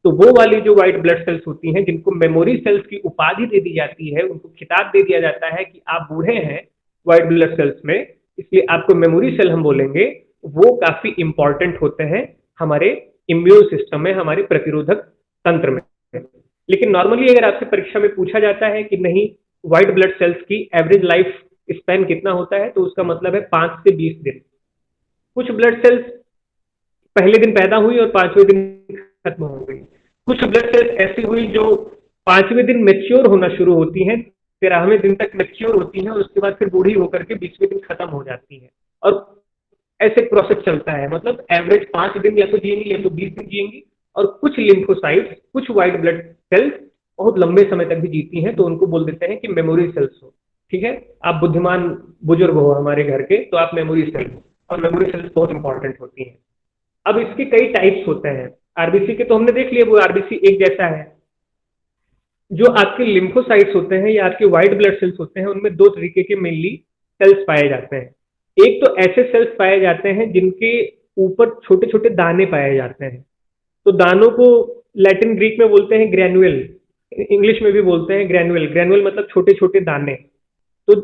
तो वो वाली जो व्हाइट ब्लड सेल्स होती हैं, जिनको मेमोरी सेल्स की उपाधि दे दी जाती है, उनको खिताब दे दिया जाता है कि आप बूढ़े हैं व्हाइट ब्लड सेल्स में, इसलिए आपको मेमोरी सेल हम बोलेंगे। वो काफी इंपॉर्टेंट होते हैं हमारे इम्यून सिस्टम में, हमारे प्रतिरोधक तंत्र में। लेकिन नॉर्मली अगर आपसे परीक्षा में पूछा जाता है कि नहीं व्हाइट ब्लड सेल्स की एवरेज लाइफ स्पैन कितना होता है, तो उसका मतलब है 5 से 20 दिन। कुछ ब्लड सेल्स पहले दिन पैदा हुई और 5वें दिन खत्म हो गई। कुछ ब्लड सेल्स ऐसी हुई जो 5वें दिन मैच्योर होना शुरू होती हैं, 13वें दिन तक मैच्योर होती हैं, और उसके बाद फिर बूढ़ी होकर के 20वें दिन खत्म हो जाती है। और ऐसे प्रोसेस चलता है, मतलब एवरेज 5 दिन या तो जिएंगी या तो 20 दिन जिएंगी। और कुछ लिम्फोसाइट्स, कुछ व्हाइट ब्लड सेल्स बहुत लंबे समय तक भी जीती हैं, तो उनको बोल देते हैं कि मेमोरी सेल्स हो। ठीक है, आप बुद्धिमान बुजुर्ग हो हमारे घर के, तो आप मेमोरी सेल्स, और मेमोरी सेल्स बहुत इंपॉर्टेंट होती हैं। अब इसके कई टाइप्स होते हैं। आरबीसी के तो हमने देख लिया, वो आरबीसी एक जैसा है। जो आपके लिम्फोसाइट्स होते हैं या आपके व्हाइट ब्लड सेल्स होते हैं, उनमें 2 तरीके के मेनली सेल्स पाए जाते हैं। एक तो ऐसे सेल्स पाए जाते हैं जिनके ऊपर छोटे छोटे दाने पाए जाते हैं। तो दानों को लैटिन ग्रीक में बोलते हैं ग्रैन्युल, इंग्लिश में भी बोलते हैं ग्रैन्युल। ग्रैन्युल मतलब छोटे छोटे दाने। तो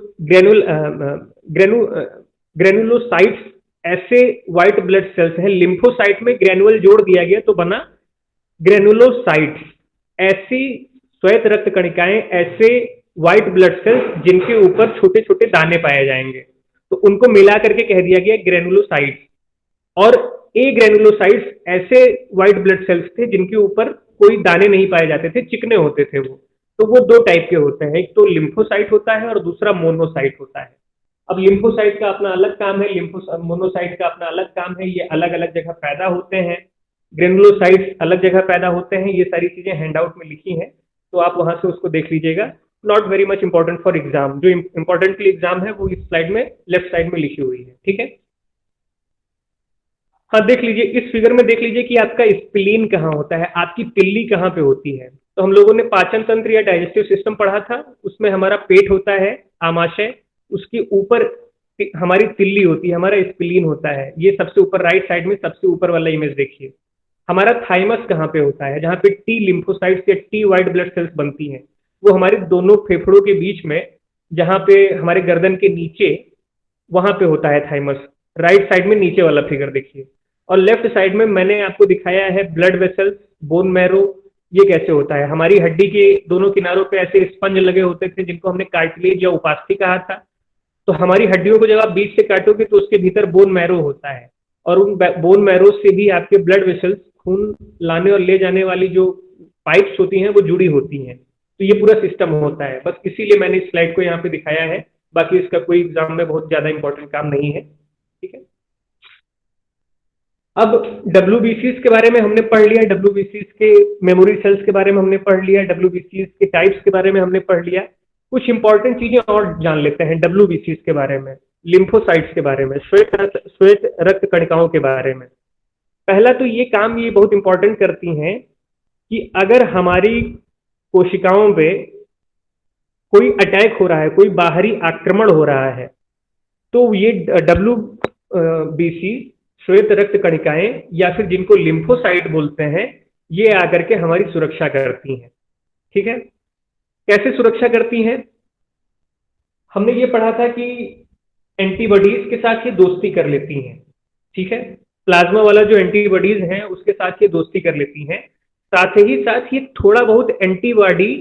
ग्रैनुलोसाइट्स ऐसे व्हाइट ब्लड सेल्स हैं। लिम्फोसाइट में ग्रैनुअल जोड़ दिया गया तो बना ग्रैनुलोसाइट्स। ऐसी श्वेत रक्त कणिकाएं, ऐसे व्हाइट ब्लड सेल्स जिनके ऊपर छोटे छोटे दाने पाए जाएंगे, तो उनको मिला करके कह दिया गया ग्रैनुलोसाइट्स। और ए ग्रैनुलोसाइट्स ऐसे व्हाइट ब्लड सेल्स थे जिनके ऊपर कोई दाने नहीं पाए जाते थे, चिकने होते थे वो, तो वो दो टाइप के होते हैं, एक तो लिम्फोसाइट होता है और दूसरा मोनोसाइट होता है। अब लिम्फोसाइट का अपना अलग काम है, मोनोसाइट का अपना अलग काम है, ये अलग अलग जगह पैदा होते हैं। ग्रेनुलोसाइट्स अलग जगह पैदा होते हैं। ये सारी चीजें हैंडआउट में लिखी हैं, तो आप वहां से उसको देख लीजिएगा। Not very much important for exam, जो इंपॉर्टेंट के लिए एग्जाम है वो इस स्लाइड में लेफ्ट साइड में लिखी हुई है, ठीक है। हाँ, देख लीजिए इस फिगर में, देख लीजिए कि आपका स्प्लीन कहाँ होता है, आपकी पिल्ली कहाँ पे होती है। तो हम लोगों ने पाचन तंत्र या डाइजेस्टिव सिस्टम पढ़ा था, उसमें हमारा पेट होता है, आमाशय, उसके ऊपर हमारी तिल्ली होती है, हमारा स्प्लीन होता है। ये सबसे ऊपर राइट साइड में सबसे ऊपर वाला इमेज देखिए। हमारा थाइमस कहाँ पे होता है, जहाँ पे टी लिम्फोसाइट्स या टी व्हाइट ब्लड सेल्स बनती हैं, वो हमारे दोनों फेफड़ों के बीच में, जहाँ पे हमारे गर्दन के नीचे, वहां पे होता है थाइमस। राइट साइड में नीचे वाला फिगर देखिए। और लेफ्ट साइड में मैंने आपको दिखाया है ब्लड वेसल्स, बोन मैरो, ये कैसे होता है। हमारी हड्डी के दोनों किनारों पे ऐसे स्पंज लगे होते थे, जिनको हमने कार्टिलेज या उपास्थि कहा था। तो हमारी हड्डियों को जब आप बीच से काटोगे तो उसके भीतर बोन मैरो होता है, और उन बोन मैरो से भी आपके ब्लड वेसल्स, खून लाने और ले जाने वाली जो पाइप्स होती हैं वो जुड़ी होती हैं। तो ये पूरा सिस्टम होता है, बस इसीलिए मैंने इस स्लाइड को यहाँ पे दिखाया है। बाकी इसका कोई एग्जाम में बहुत ज्यादा इंपॉर्टेंट काम नहीं है, ठीक है। अब WBCs के बारे में हमने पढ़ लिया, WBCs के मेमोरी सेल्स के बारे में हमने पढ़ लिया, WBCs के टाइप्स के बारे में हमने पढ़ लिया। कुछ इंपॉर्टेंट चीजें और जान लेते हैं WBCs के बारे में, लिम्फोसाइट्स के बारे में, श्वेत रक्त कणिकाओं के बारे में। पहला तो ये काम ये बहुत इंपॉर्टेंट करती हैं कि अगर हमारी कोशिकाओं पे कोई अटैक हो रहा है, कोई बाहरी आक्रमण हो रहा है, तो ये WBC श्वेत रक्त कणिकाएं, या फिर जिनको लिम्फोसाइट बोलते हैं, ये आकर के हमारी सुरक्षा करती हैं, ठीक है। कैसे सुरक्षा करती हैं? हमने ये पढ़ा था कि एंटीबॉडीज के साथ ये दोस्ती कर लेती हैं, ठीक है। प्लाज्मा वाला जो एंटीबॉडीज हैं उसके साथ ये दोस्ती कर लेती हैं, साथ ही साथ ये थोड़ा बहुत एंटीबॉडी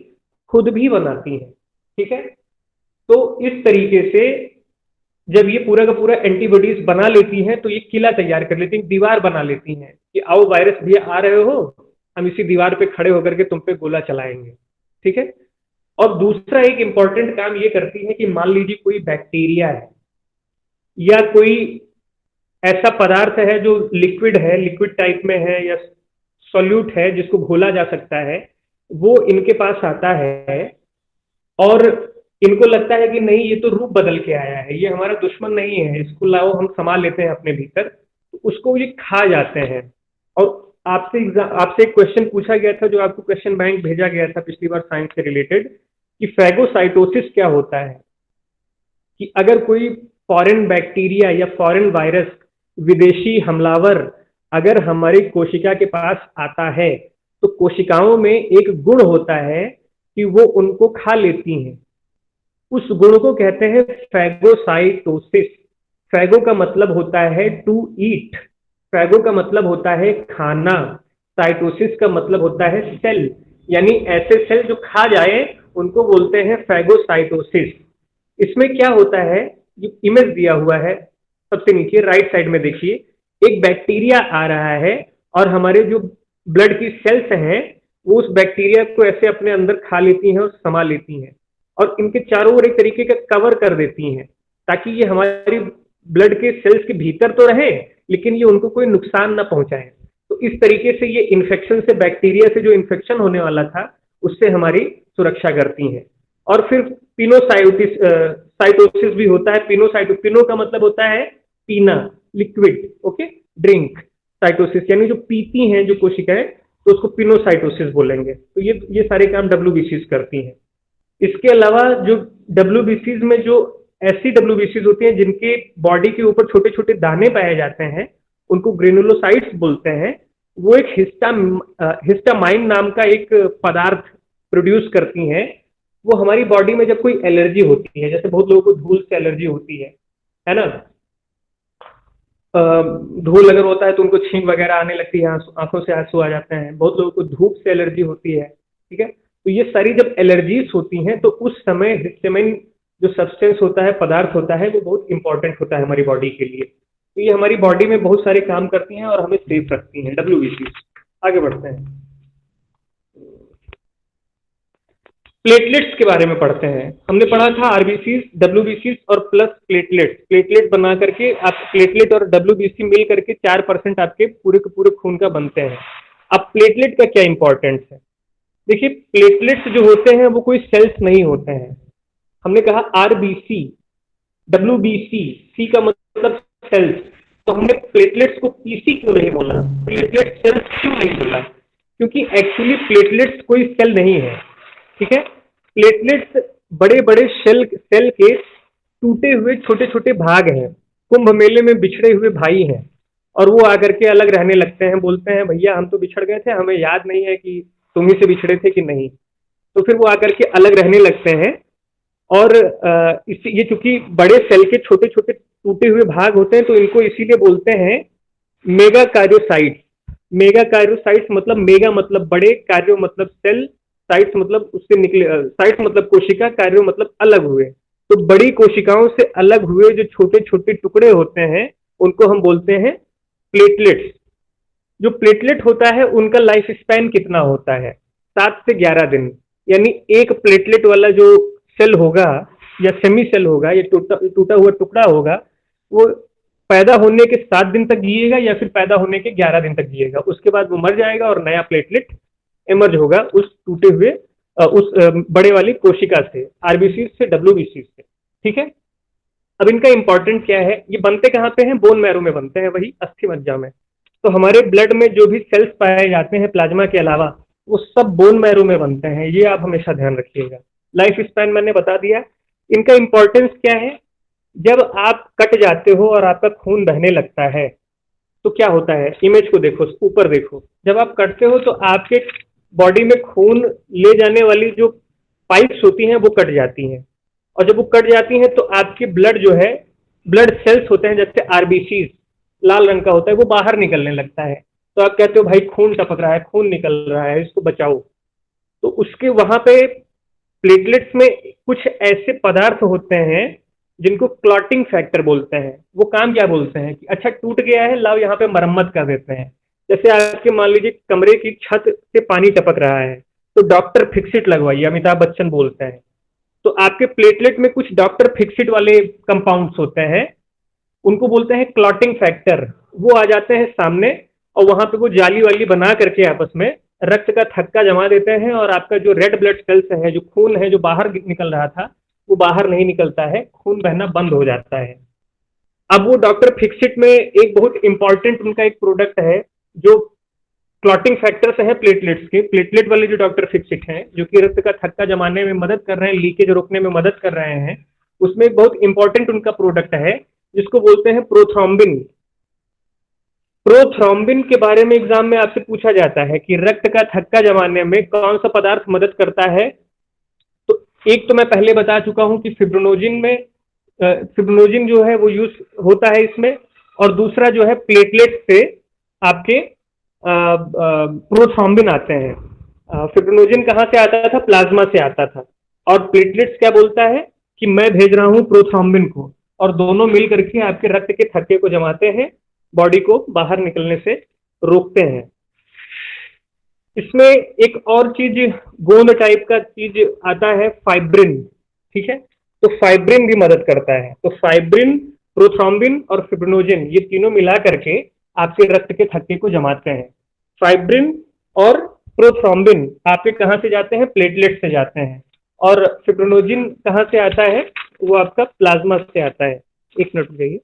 खुद भी बनाती हैं, ठीक है। तो इस तरीके से जब ये पूरा का पूरा एंटीबॉडीज बना लेती हैं तो ये किला तैयार कर लेती हैं, दीवार बना लेती हैं कि आओ वायरस भी आ रहे हो, हम इसी दीवार पे खड़े होकर के तुम पे गोला चलाएंगे, ठीक है। और दूसरा एक इंपॉर्टेंट काम ये करती है कि मान लीजिए कोई बैक्टीरिया है या कोई ऐसा पदार्थ है जो लिक्विड है, लिक्विड टाइप में है, या सॉल्यूट है जिसको घोला जा सकता है, वो इनके पास आता है और इनको लगता है कि नहीं ये तो रूप बदल के आया है, ये हमारा दुश्मन नहीं है, इसको लाओ हम संभाल लेते हैं अपने भीतर, तो उसको ये खा जाते हैं। और आपसे एक क्वेश्चन पूछा गया था, जो आपको क्वेश्चन बैंक भेजा गया था पिछली बार साइंस से रिलेटेड, कि फैगोसाइटोसिस क्या होता है। कि अगर कोई फॉरेन बैक्टीरिया या फॉरेन वायरस, विदेशी हमलावर अगर हमारी कोशिका के पास आता है, तो कोशिकाओं में एक गुण होता है कि वो उनको खा लेती हैं। उस गुण को कहते हैं फैगोसाइटोसिस। फैगो का मतलब होता है टू ईट, फैगो का मतलब होता है खाना, साइटोसिस का मतलब होता है सेल, यानी ऐसे सेल जो खा जाए उनको बोलते हैं फैगोसाइटोसिस। इसमें क्या होता है, ये इमेज दिया हुआ है सबसे नीचे राइट साइड में देखिए, एक बैक्टीरिया आ रहा है और हमारे जो ब्लड की सेल्स हैं वो उस बैक्टीरिया को ऐसे अपने अंदर खा लेती हैं और समा लेती हैं, और इनके चारों ओर एक तरीके का कवर कर देती हैं, ताकि ये हमारी ब्लड के सेल्स के भीतर तो रहे लेकिन ये उनको कोई नुकसान ना पहुंचाए। तो इस तरीके से ये इन्फेक्शन से, बैक्टीरिया से जो इन्फेक्शन होने वाला था उससे हमारी सुरक्षा करती हैं। और फिर साइटोसिस भी होता है। पिनो का मतलब होता है पीना, लिक्विड, ओके, ड्रिंक। साइटोसिस यानी जो पीती हैं जो कोशिकाएं, तो उसको पिनोसाइटोसिस बोलेंगे। तो ये सारे काम WBCs करती हैं। इसके अलावा जो WBCs में जो ऐसी WBCs होती हैं जिनके बॉडी के ऊपर छोटे छोटे दाने पाए जाते हैं, उनको ग्रेनुलोसाइट्स बोलते हैं। वो एक हिस्टामाइन नाम का एक पदार्थ प्रोड्यूस करती हैं। वो हमारी बॉडी में जब कोई एलर्जी होती है, जैसे बहुत लोगों को धूल से एलर्जी होती है ना, धूल अगर होता है तो उनको छींक वगैरह आने लगती है, आंखों से आंसू आ जाते हैं। बहुत लोगों को धूप से एलर्जी होती है, ठीक है। तो ये सारी जब एलर्जीज होती हैं तो उस समय हिस्टामाइन जो सब्सटेंस होता है, पदार्थ होता है, वो बहुत इंपॉर्टेंट होता है हमारी बॉडी के लिए। तो ये हमारी बॉडी में बहुत सारे काम करती हैं और हमें सेफ रखती हैं WBCs। आगे बढ़ते हैं। प्लेटलेट्स के बारे में पढ़ते हैं। हमने पढ़ा था आरबीसी, डब्ल्यूबीसी और प्लस प्लेटलेट्स। प्लेटलेट बना करके आप प्लेटलेट और डब्ल्यूबीसी मिल करके 4% आपके पूरे के पूरे खून का बनते हैं। अब प्लेटलेट का क्या इंपॉर्टेंस है? देखिए, प्लेटलेट्स जो होते हैं वो कोई सेल्स नहीं होते हैं। हमने कहा आरबीसी, डब्ल्यूबीसी, सी का मतलब सेल्स, तो हमने प्लेटलेट्स को पीसी क्यों नहीं बोला, प्लेटलेट सेल्स क्यों नहीं बोला? क्योंकि एक्चुअली प्लेटलेट्स कोई सेल नहीं है, ठीक है। प्लेटलेट्स बड़े बड़े सेल के टूटे हुए छोटे छोटे भाग हैं, कुंभ मेले में बिछड़े हुए भाई हैं, और वो आकर के अलग रहने लगते हैं, बोलते हैं भैया हम तो बिछड़ गए थे, हमें याद नहीं है कि तुम ही से बिछड़े थे कि नहीं। तो फिर वो आकर के अलग रहने लगते हैं, और ये चूंकि बड़े सेल के छोटे छोटे टूटे हुए भाग होते हैं तो इनको इसीलिए बोलते हैं मेगा कार्योसाइट्स। मेगा कार्योसाइट्स मतलब मेगा मतलब बड़े, कार्यो मतलब सेल, साइट्स मतलब उससे निकले, साइट्स मतलब कोशिका, कार्यो मतलब अलग हुए। तो बड़ी कोशिकाओं से अलग हुए जो छोटे छोटे टुकड़े होते हैं उनको हम बोलते हैं प्लेटलेट्स। जो प्लेटलेट होता है उनका लाइफ स्पैन कितना होता है? 7 से 11 दिन। यानी एक प्लेटलेट वाला जो सेल होगा या सेमी सेल होगा या टूटा हुआ टुकड़ा होगा, वो पैदा होने के 7 दिन तक जिएगा या फिर पैदा होने के 11 दिन तक जिएगा। उसके बाद वो मर जाएगा और नया प्लेटलेट इमर्ज होगा उस टूटे हुए उस बड़े वाली कोशिका से, आरबीसी से, डब्ल्यूबीसी से, ठीक है। अब इनका इंपॉर्टेंट क्या है? ये बनते कहाँ पे हैं? बोन मैरो में बनते हैं, वही अस्थि मज्जा में। तो हमारे ब्लड में जो भी सेल्स पाए जाते हैं प्लाज्मा के अलावा, वो सब बोन मैरो में बनते हैं, ये आप हमेशा ध्यान रखिएगा। लाइफ स्पैन मैंने बता दिया। इनका इंपॉर्टेंस क्या है? जब आप कट जाते हो और आपका खून बहने लगता है तो क्या होता है? इमेज को देखो, ऊपर देखो। जब आप कटते हो तो आपके बॉडी में खून ले जाने वाली जो पाइप्स होती हैं वो कट जाती हैं, और जब वो कट जाती हैं तो आपके ब्लड जो है, ब्लड सेल्स होते हैं जैसे आरबीसी, लाल रंग का होता है, वो बाहर निकलने लगता है। तो आप कहते हो भाई खून टपक रहा है, खून निकल रहा है, इसको बचाओ। तो उसके वहां पे प्लेटलेट्स में कुछ ऐसे पदार्थ होते हैं जिनको क्लॉटिंग फैक्टर बोलते हैं। वो काम क्या बोलते हैं कि अच्छा टूट गया है, लाओ यहाँ पे मरम्मत कर देते हैं। जैसे आपके मान लीजिए कमरे की छत से पानी टपक रहा है तो डॉक्टर फिक्सिट लगवाइए, अमिताभ बच्चन बोलते हैं। तो आपके प्लेटलेट में कुछ डॉक्टर फिक्सिट वाले कंपाउंड्स होते हैं, उनको बोलते हैं क्लॉटिंग फैक्टर। वो आ जाते हैं सामने और वहां पे वो जाली वाली बना करके आपस में रक्त का थक्का जमा देते हैं, और आपका जो रेड ब्लड सेल्स है, जो खून है जो बाहर निकल रहा था, वो बाहर नहीं निकलता है, खून बहना बंद हो जाता है। अब वो डॉक्टर फिक्सिट में एक बहुत इंपॉर्टेंट उनका एक प्रोडक्ट है जो क्लॉटिंग फैक्टर्स है प्लेटलेट्स के। प्लेटलेट वाले जो डॉक्टर फिक्सिट हैं जो कि रक्त का थक्का जमाने में मदद कर रहे हैं, लीकेज रोकने में मदद कर रहे हैं, उसमें एक बहुत इंपॉर्टेंट उनका प्रोडक्ट है जिसको बोलते हैं प्रोथ्रोम्बिन। प्रोथ्रोम्बिन के बारे में एग्जाम में आपसे पूछा जाता है कि रक्त का थक्का जमाने में कौन सा पदार्थ मदद करता है। तो एक तो मैं पहले बता चुका हूं कि फिब्रिनोजिन में फिब्रिनोजिन जो है वो यूज होता है इसमें, और दूसरा जो है प्लेटलेट से आपके प्रोथ्रोम्बिन आते हैं। फिब्रिनोजिन कहाँ से आता था? प्लाज्मा से आता था। और प्लेटलेट्स क्या बोलता है कि मैं भेज रहा हूं प्रोथ्रोम्बिन को, और दोनों मिल करके आपके रक्त के थक्के को जमाते हैं, बॉडी को बाहर निकलने से रोकते हैं। इसमें एक और चीज गोंद टाइप का चीज आता है, फाइब्रिन, ठीक है। तो फाइब्रिन भी मदद करता है। तो फाइब्रिन, प्रोथ्रोम्बिन और फिब्रिनोजिन, ये तीनों मिला करके आपके रक्त के थक्के को जमाते हैं। फाइब्रिन और प्रोथ्रोम्बिन आपके कहाँ से जाते हैं? प्लेटलेट से जाते हैं। और फिब्रिनोजिन कहाँ से आता है? वो आपका प्लाज्मा से आता है। एक मिनट रुकिए।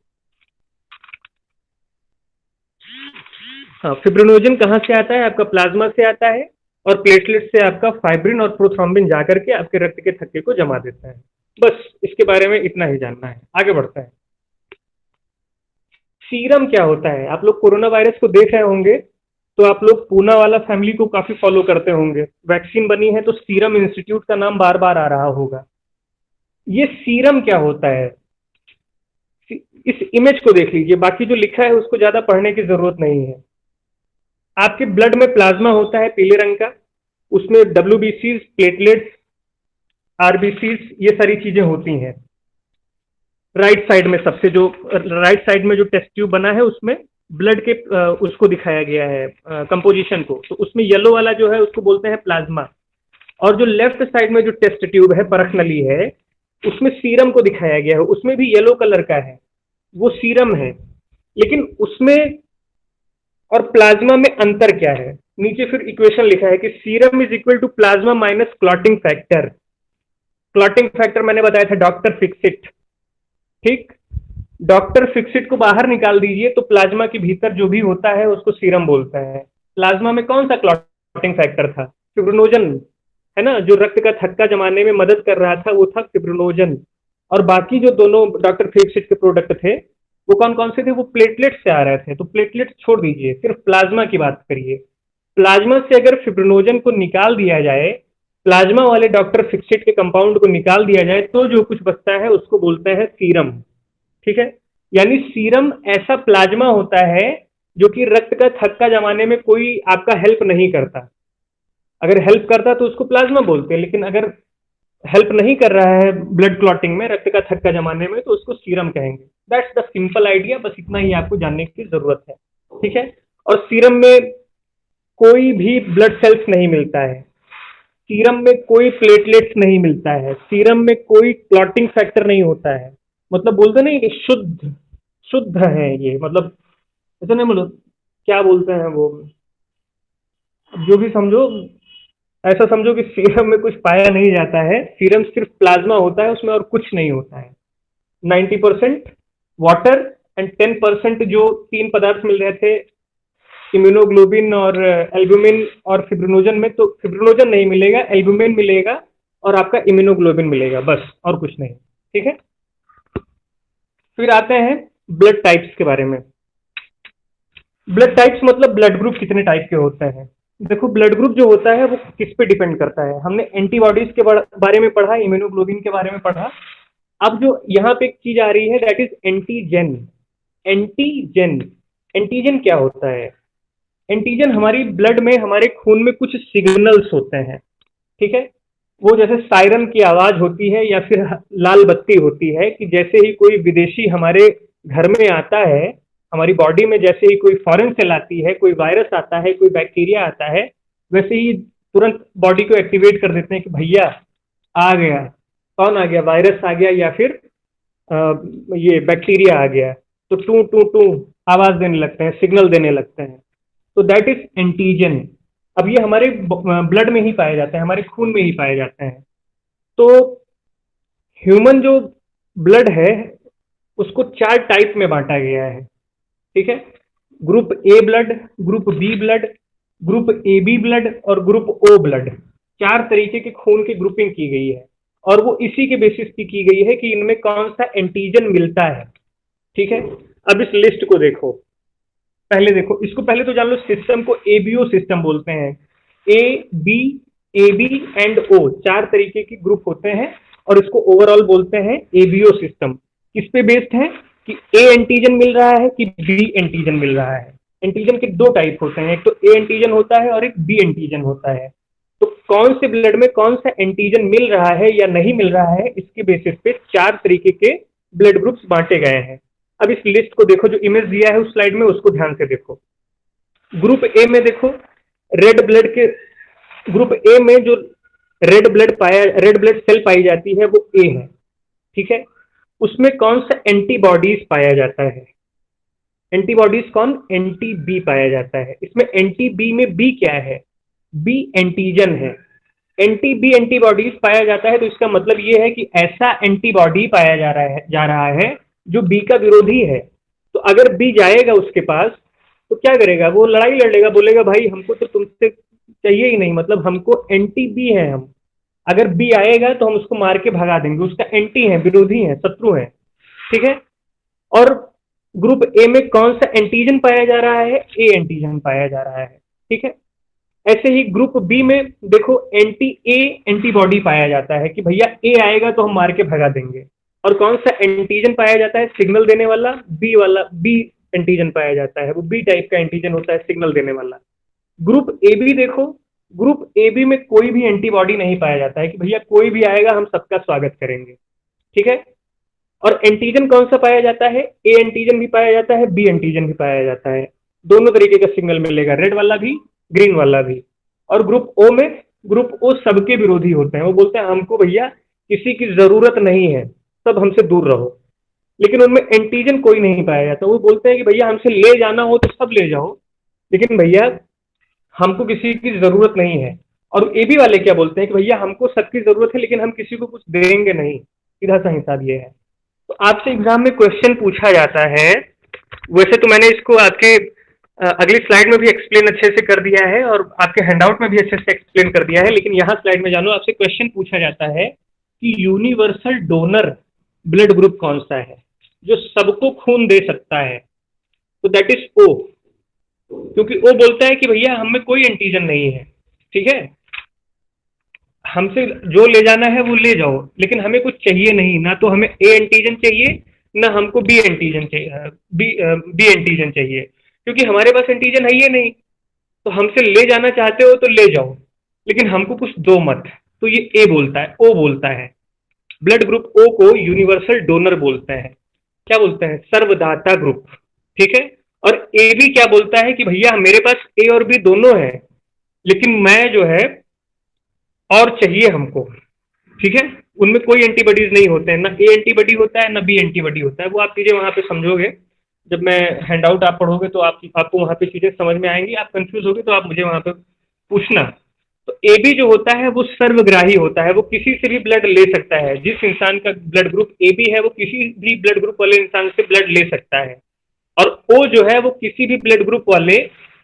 हाँ, फिब्रिनोजिन कहाँ से आता है? आपका प्लाज्मा से आता है, और प्लेटलेट से आपका फाइब्रिन और प्रोथ्रोम्बिन जाकर के आपके रक्त के थक्के को जमा देता है। बस इसके बारे में इतना ही जानना है, आगे बढ़ता है। सीरम क्या होता है? आप लोग कोरोना वायरस को देख रहे होंगे तो आप लोग पूना वाला फैमिली को काफी फॉलो करते होंगे। वैक्सीन बनी है तो सीरम इंस्टीट्यूट का नाम बार बार आ रहा होगा। ये सीरम क्या होता है? इस इमेज को देख लीजिए, बाकी जो लिखा है उसको ज्यादा पढ़ने की जरूरत नहीं है। आपके ब्लड में प्लाज्मा होता है पीले रंग का, उसमें डब्ल्यूबीसी, प्लेटलेट्स, आरबीसी, ये सारी चीजें होती हैं। राइट साइड में सबसे जो राइट साइड में जो टेस्ट ट्यूब बना है उसमें ब्लड के उसको दिखाया गया है कंपोजिशन को। तो उसमें येलो वाला जो है उसको बोलते हैं प्लाज्मा, और जो लेफ्ट साइड में जो टेस्ट ट्यूब है, परख नली है, उसमें सीरम को दिखाया गया है, उसमें भी येलो कलर का है, वो सीरम है। लेकिन उसमें और प्लाज्मा में अंतर क्या है? नीचे फिर इक्वेशन लिखा है कि serum is equal to plasma minus clotting factor. Clotting factor मैंने बताया था डॉक्टर फिक्सिट, ठीक। डॉक्टर फिक्सिट को बाहर निकाल दीजिए तो प्लाज्मा के भीतर जो भी होता है उसको सीरम बोलता है। प्लाज्मा में कौन सा क्लॉटिंग फैक्टर था? फिब्रिनोजन, है ना, जो रक्त का थक्का जमाने में मदद कर रहा था वो था फिब्रिनोजन। और बाकी जो दोनों डॉक्टर फिक्सिट के प्रोडक्ट थे वो कौन कौन से थे? वो प्लेटलेट से आ रहे थे। तो प्लेटलेट छोड़ दीजिए, सिर्फ प्लाज्मा की बात करिए। प्लाज्मा से अगर फिब्रिनोजन को निकाल दिया जाए, प्लाज्मा वाले डॉक्टर फिक्सिट के कंपाउंड को निकाल दिया जाए, तो जो कुछ बचता है उसको बोलते हैं सीरम, ठीक है। यानी सीरम ऐसा प्लाज्मा होता है जो कि रक्त का थक्का जमाने में कोई आपका हेल्प नहीं करता। अगर हेल्प करता तो उसको प्लाज्मा बोलते हैं, लेकिन अगर हेल्प नहीं कर रहा है ब्लड क्लॉटिंग में, रक्त का थक्का जमाने में, तो उसको सीरम कहेंगे। दैट्स द सिंपल आइडिया, बस इतना ही आपको जानने की जरूरत है, ठीक है। और सीरम में कोई भी ब्लड सेल्स नहीं मिलता है, सीरम में कोई प्लेटलेट्स नहीं मिलता है, सीरम में कोई क्लॉटिंग फैक्टर नहीं होता है। मतलब बोलते नहीं कि शुद्ध शुद्ध है ये, मतलब ऐसा नहीं, मतलब क्या बोलते हैं वो, जो भी समझो, ऐसा समझो कि सीरम में कुछ पाया नहीं जाता है। सीरम सिर्फ प्लाज्मा होता है, उसमें और कुछ नहीं होता है। 90% वाटर एंड 10% जो तीन पदार्थ मिल रहे थे, इम्यूनोग्लोबिन और एल्बुमिन और फिब्रिनोजन में, तो फिब्रिनोजन नहीं मिलेगा, एल्बुमिन मिलेगा और आपका इम्यूनोग्लोबिन मिलेगा, बस, और कुछ नहीं, ठीक है। फिर आते हैं ब्लड टाइप्स के बारे में। ब्लड टाइप्स मतलब ब्लड ग्रुप कितने टाइप के होते हैं। देखो, ब्लड ग्रुप जो होता है वो किस पे डिपेंड करता है। हमने एंटीबॉडीज के बारे में पढ़ा, इम्यूनोग्लोबिन के बारे में पढ़ा। अब जो यहाँ पे एक चीज आ रही है, that is antigen. Antigen, antigen क्या होता है? एंटीजन हमारी ब्लड में, हमारे खून में कुछ सिग्नल्स होते हैं, ठीक है। वो जैसे सायरन की आवाज होती है या फिर लाल बत्ती होती है, कि जैसे ही कोई विदेशी हमारे घर में आता है, हमारी बॉडी में जैसे ही कोई फॉरेन सेल आती है, कोई वायरस आता है, कोई बैक्टीरिया आता है, वैसे ही तुरंत बॉडी को एक्टिवेट कर देते हैं कि भैया आ गया। कौन आ गया? वायरस आ गया या फिर ये बैक्टीरिया आ गया। तो टू टू टू आवाज देने लगते हैं, सिग्नल देने लगते हैं। तो दैट इज एंटीजन। अब ये हमारे ब्लड में ही पाए जाते हैं, हमारे खून में ही पाए जाते हैं। तो ह्यूमन जो ब्लड है उसको 4 टाइप में बांटा गया है, ठीक है। Group A blood, group B blood, group A B blood और ग्रुप ओ ब्लड। 4 तरीके के खून की ग्रुपिंग की गई है और वो इसी के बेसिस पे की गई है कि इनमें कौन सा एंटीजन मिलता है, ठीक है। अब इस लिस्ट को देखो, पहले देखो इसको, पहले तो जान लो सिस्टम को एबीओ सिस्टम बोलते हैं। ए बी एंड ओ 4 तरीके के ग्रुप होते हैं और इसको ओवरऑल बोलते हैं एबीओ सिस्टम। किस पे बेस्ड है कि ए एंटीजन मिल रहा है कि बी एंटीजन मिल रहा है। एंटीजन के 2 टाइप होते हैं, एक तो ए एंटीजन होता है और एक बी एंटीजन होता है। तो कौन से ब्लड में कौन सा एंटीजन मिल रहा है या नहीं मिल रहा है, इसके बेसिस पे 4 तरीके के ब्लड ग्रुप्स बांटे गए हैं। अब इस लिस्ट को देखो, जो इमेज दिया है उस स्लाइड में, उसको ध्यान से देखो। ग्रुप ए में देखो, रेड ब्लड के ग्रुप ए में जो रेड ब्लड सेल पाई जाती है वो ए है, ठीक है। उसमें कौन सा एंटीबॉडीज पाया जाता है? एंटीबॉडीज कौन? एंटी बी पाया जाता है। इसमें एंटी बी में बी क्या है? बी एंटीजन है। एंटी बी एंटीबॉडीज पाया जाता है तो इसका मतलब ये है कि ऐसा एंटीबॉडी पाया जा रहा है जो बी का विरोधी है। तो अगर बी जाएगा उसके पास तो क्या करेगा? वो लड़ाई लड़ेगा, बोलेगा भाई हमको तो तुमसे चाहिए ही नहीं, मतलब हमको एंटी बी है हम। अगर बी आएगा तो हम उसको मार के भगा देंगे, उसका एंटी है, विरोधी है, शत्रु है, ठीक है। और ग्रुप ए में कौन सा एंटीजन पाया जा रहा है? ए एंटीजन पाया जा रहा है, ठीक है। ऐसे ही ग्रुप बी में देखो, एंटी ए एंटीबॉडी पाया जाता है कि भैया ए आएगा तो हम मार के भगा देंगे। और कौन सा एंटीजन पाया जाता है? सिग्नल देने वाला, बी एंटीजन पाया जाता है, वो बी टाइप का एंटीजन होता है, सिग्नल देने वाला। ग्रुप ए बी देखो, ग्रुप ए बी में कोई भी एंटीबॉडी नहीं पाया जाता है कि भैया कोई भी आएगा हम सबका स्वागत करेंगे, ठीक है। और एंटीजन कौन सा पाया जाता है? ए एंटीजन भी पाया जाता है, बी एंटीजन भी पाया जाता है। दोनों तरीके का सिग्नल मिलेगा, रेड वाला भी, ग्रीन वाला भी। और ग्रुप ओ में ग्रुप ओ सबके विरोधी होते हैं। वो बोलते हैं हमको भैया किसी की जरूरत नहीं है, सब हमसे दूर रहो। लेकिन उनमें एंटीजन कोई नहीं पाया जाता। वो बोलते हैं कि भैया हमसे ले जाना हो तो सब ले जाओ, लेकिन भैया हमको किसी की जरूरत नहीं है। और ए बी वाले क्या बोलते हैं कि भैया हमको सबकी जरूरत है, लेकिन हम किसी को कुछ देंगे नहीं। सीधा सा हिसाब ये है। तो आपसे एग्जाम में क्वेश्चन पूछा जाता है। वैसे तो मैंने इसको आपके अगली स्लाइड में भी एक्सप्लेन अच्छे से कर दिया है और आपके हैंडआउट में भी अच्छे से एक्सप्लेन कर दिया है, लेकिन यहाँ स्लाइड में जानो, आपसे क्वेश्चन पूछा जाता है कि यूनिवर्सल डोनर ब्लड ग्रुप कौन सा है जो सबको खून दे सकता है। तो दैट इज ओ, क्योंकि ओ बोलता है कि भैया हम में कोई एंटीजन नहीं है, ठीक है, हमसे जो ले जाना है वो ले जाओ, लेकिन हमें कुछ चाहिए नहीं, ना तो हमें ए एंटीजन चाहिए ना हमको बी एंटीजन चाहिए, बी एंटीजन चाहिए, क्योंकि हमारे पास एंटीजन है ही नहीं। तो हमसे ले जाना चाहते हो तो ले जाओ, लेकिन हमको कुछ दो मत। तो ये ए बोलता है, ओ बोलता है। ब्लड ग्रुप ओ को यूनिवर्सल डोनर बोलते हैं। क्या बोलते हैं? सर्वदाता ग्रुप, ठीक है। और ए भी क्या बोलता है कि भैया मेरे पास ए और बी दोनों है, लेकिन मैं जो है और चाहिए हमको, ठीक है। उनमें कोई एंटीबॉडीज नहीं होते हैं, ना ए एंटीबॉडी होता है ना बी एंटीबॉडी होता है। वो आप चीजें वहां पे समझोगे, जब मैं हैंडआउट आप पढ़ोगे तो आपको वहां पे चीजें समझ में आएंगी। आप कंफ्यूज होगे तो आप मुझे वहां पे पूछना। तो ए बी जो होता है वो सर्वग्राही होता है, वो किसी से भी ब्लड ले सकता है। जिस इंसान का ब्लड ग्रुप ए बी है वो किसी भी ब्लड ग्रुप वाले इंसान से ब्लड ले सकता है। और ओ जो है वो किसी भी ब्लड ग्रुप वाले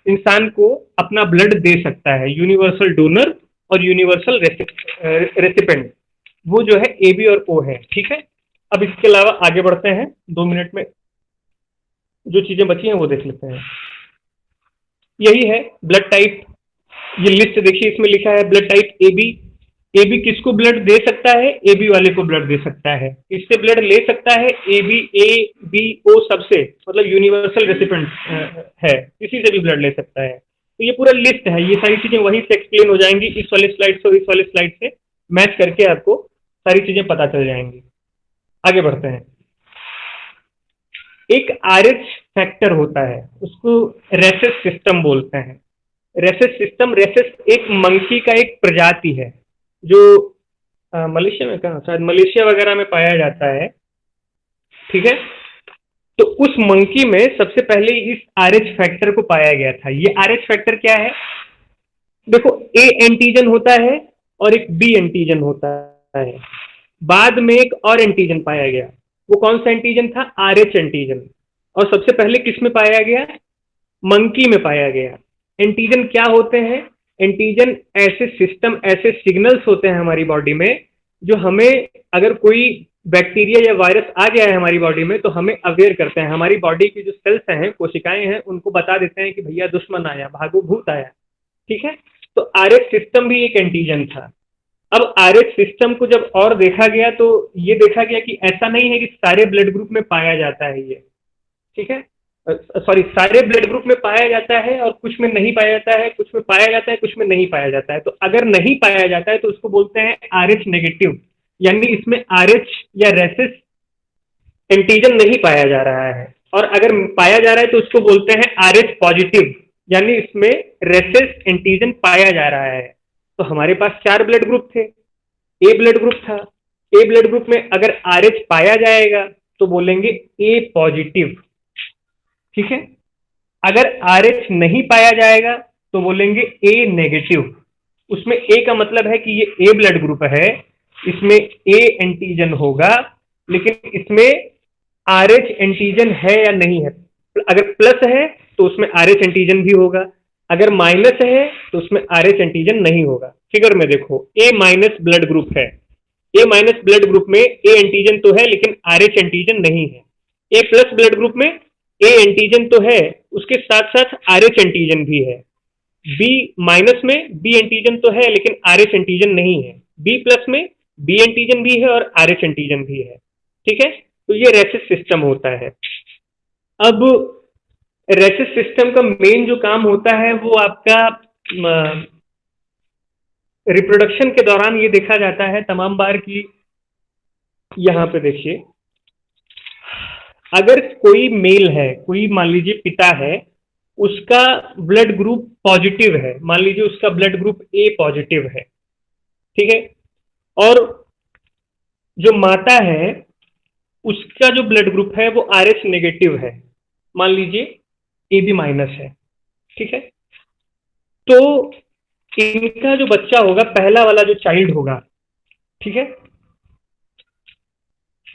इंसान को अपना ब्लड दे सकता है। यूनिवर्सल डोनर और यूनिवर्सल रेसिपेंट, वो जो है ए बी और ओ है, ठीक है। अब इसके अलावा आगे बढ़ते हैं, 2 मिनट में जो चीजें बची हैं वो देख लेते हैं। यही है ब्लड टाइप। ये लिस्ट देखिए, इसमें लिखा है blood type A B. A B किसको ब्लड दे सकता है? ए बी वाले को ब्लड दे सकता है। इससे ब्लड ले सकता है ए बी ओ सबसे, मतलब यूनिवर्सल रेसिपेंट है, किसी से भी ब्लड ले सकता है। तो ये पूरा लिस्ट है, ये सारी चीजें वहीं से एक्सप्लेन हो जाएंगी, इस वाले स्लाइड से और इस वाले स्लाइड से मैच करके आपको सारी चीजें पता चल जाएंगी। आगे बढ़ते हैं। एक RH फैक्टर होता है, उसको रेसेस सिस्टम बोलते हैं। रेसेस सिस्टम, रेसेस एक मंकी का एक प्रजाति है जो मलेशिया में, कहाँ, शायद मलेशिया वगैरह में पाया जाता है, ठीक है। तो उस मंकी में सबसे पहले इस RH फैक्टर को पाया गया था। ये RH फैक्टर क्या है? देखो, ए एंटीजन होता है और एक बी एंटीजन होता है। बाद में एक और एंटीजन पाया गया, वो कौन सा एंटीजन था? RH antigen. और सबसे पहले किस में पाया गया? मंकी में पाया गया। एंटीजन क्या होते हैं? एंटीजन ऐसे सिस्टम, ऐसे सिग्नल्स होते हैं हमारी बॉडी में, जो हमें, अगर कोई बैक्टीरिया या वायरस आ गया है हमारी बॉडी में तो हमें अवेयर करते हैं। हमारी बॉडी की जो सेल्स हैं, कोशिकाएं हैं, उनको बता देते हैं कि भैया दुश्मन आया, भागो, भूत आया, ठीक है। तो RH सिस्टम भी एक एंटीजन था। अब RH सिस्टम को जब और देखा गया तो ये देखा गया कि ऐसा नहीं है कि सारे ब्लड ग्रुप में पाया जाता है ये, ठीक है, सॉरी, सारे ब्लड ग्रुप में पाया जाता है और कुछ में नहीं पाया जाता है, कुछ में पाया जाता है, कुछ में नहीं पाया जाता है। तो अगर नहीं पाया जाता है तो उसको बोलते हैं RH नेगेटिव, यानी इसमें RH या रेसेस एंटीजन नहीं पाया जा रहा है। और अगर पाया जा रहा है तो उसको बोलते हैं RH पॉजिटिव, यानी इसमें रेसेस एंटीजन पाया जा रहा है। तो हमारे पास 4 ब्लड ग्रुप थे। ए ब्लड ग्रुप था, ए ब्लड ग्रुप में अगर RH पाया जाएगा तो बोलेंगे ए पॉजिटिव, ठीक है। अगर RH नहीं पाया जाएगा तो बोलेंगे ए नेगेटिव। उसमें ए का मतलब है कि ये ए ब्लड ग्रुप है, इसमें ए एंटीजन होगा, लेकिन इसमें RH एंटीजन है या नहीं है। अगर प्लस है तो उसमें RH एंटीजन भी होगा, अगर माइनस है तो उसमें RH एंटीजन नहीं होगा। फिगर में देखो, ए माइनस ब्लड ग्रुप है, ए माइनस ब्लड ग्रुप में ए एंटीजन तो है लेकिन RH एंटीजन नहीं है। ए प्लस ब्लड ग्रुप में ए एंटीजन तो है, उसके साथ साथ RH एंटीजन भी है। बी माइनस में बी एंटीजन तो है लेकिन RH एंटीजन नहीं है। बी प्लस में बी एंटीजन भी है और RH एंटीजन भी है, ठीक है। तो ये रेसेस सिस्टम होता है। अब रेसेस सिस्टम का मेन जो काम होता है वो आपका रिप्रोडक्शन के दौरान ये देखा जाता है तमाम बार की, यहाँ पे देखिए, अगर कोई मेल है, कोई मान लीजिए पिता है, उसका ब्लड ग्रुप पॉजिटिव है, मान लीजिए उसका ब्लड ग्रुप ए पॉजिटिव है, ठीक है, और जो माता है उसका जो ब्लड ग्रुप है वो RH नेगेटिव है, मान लीजिए AB माइनस है, ठीक है, तो इनका जो बच्चा होगा, पहला वाला जो चाइल्ड होगा, ठीक है,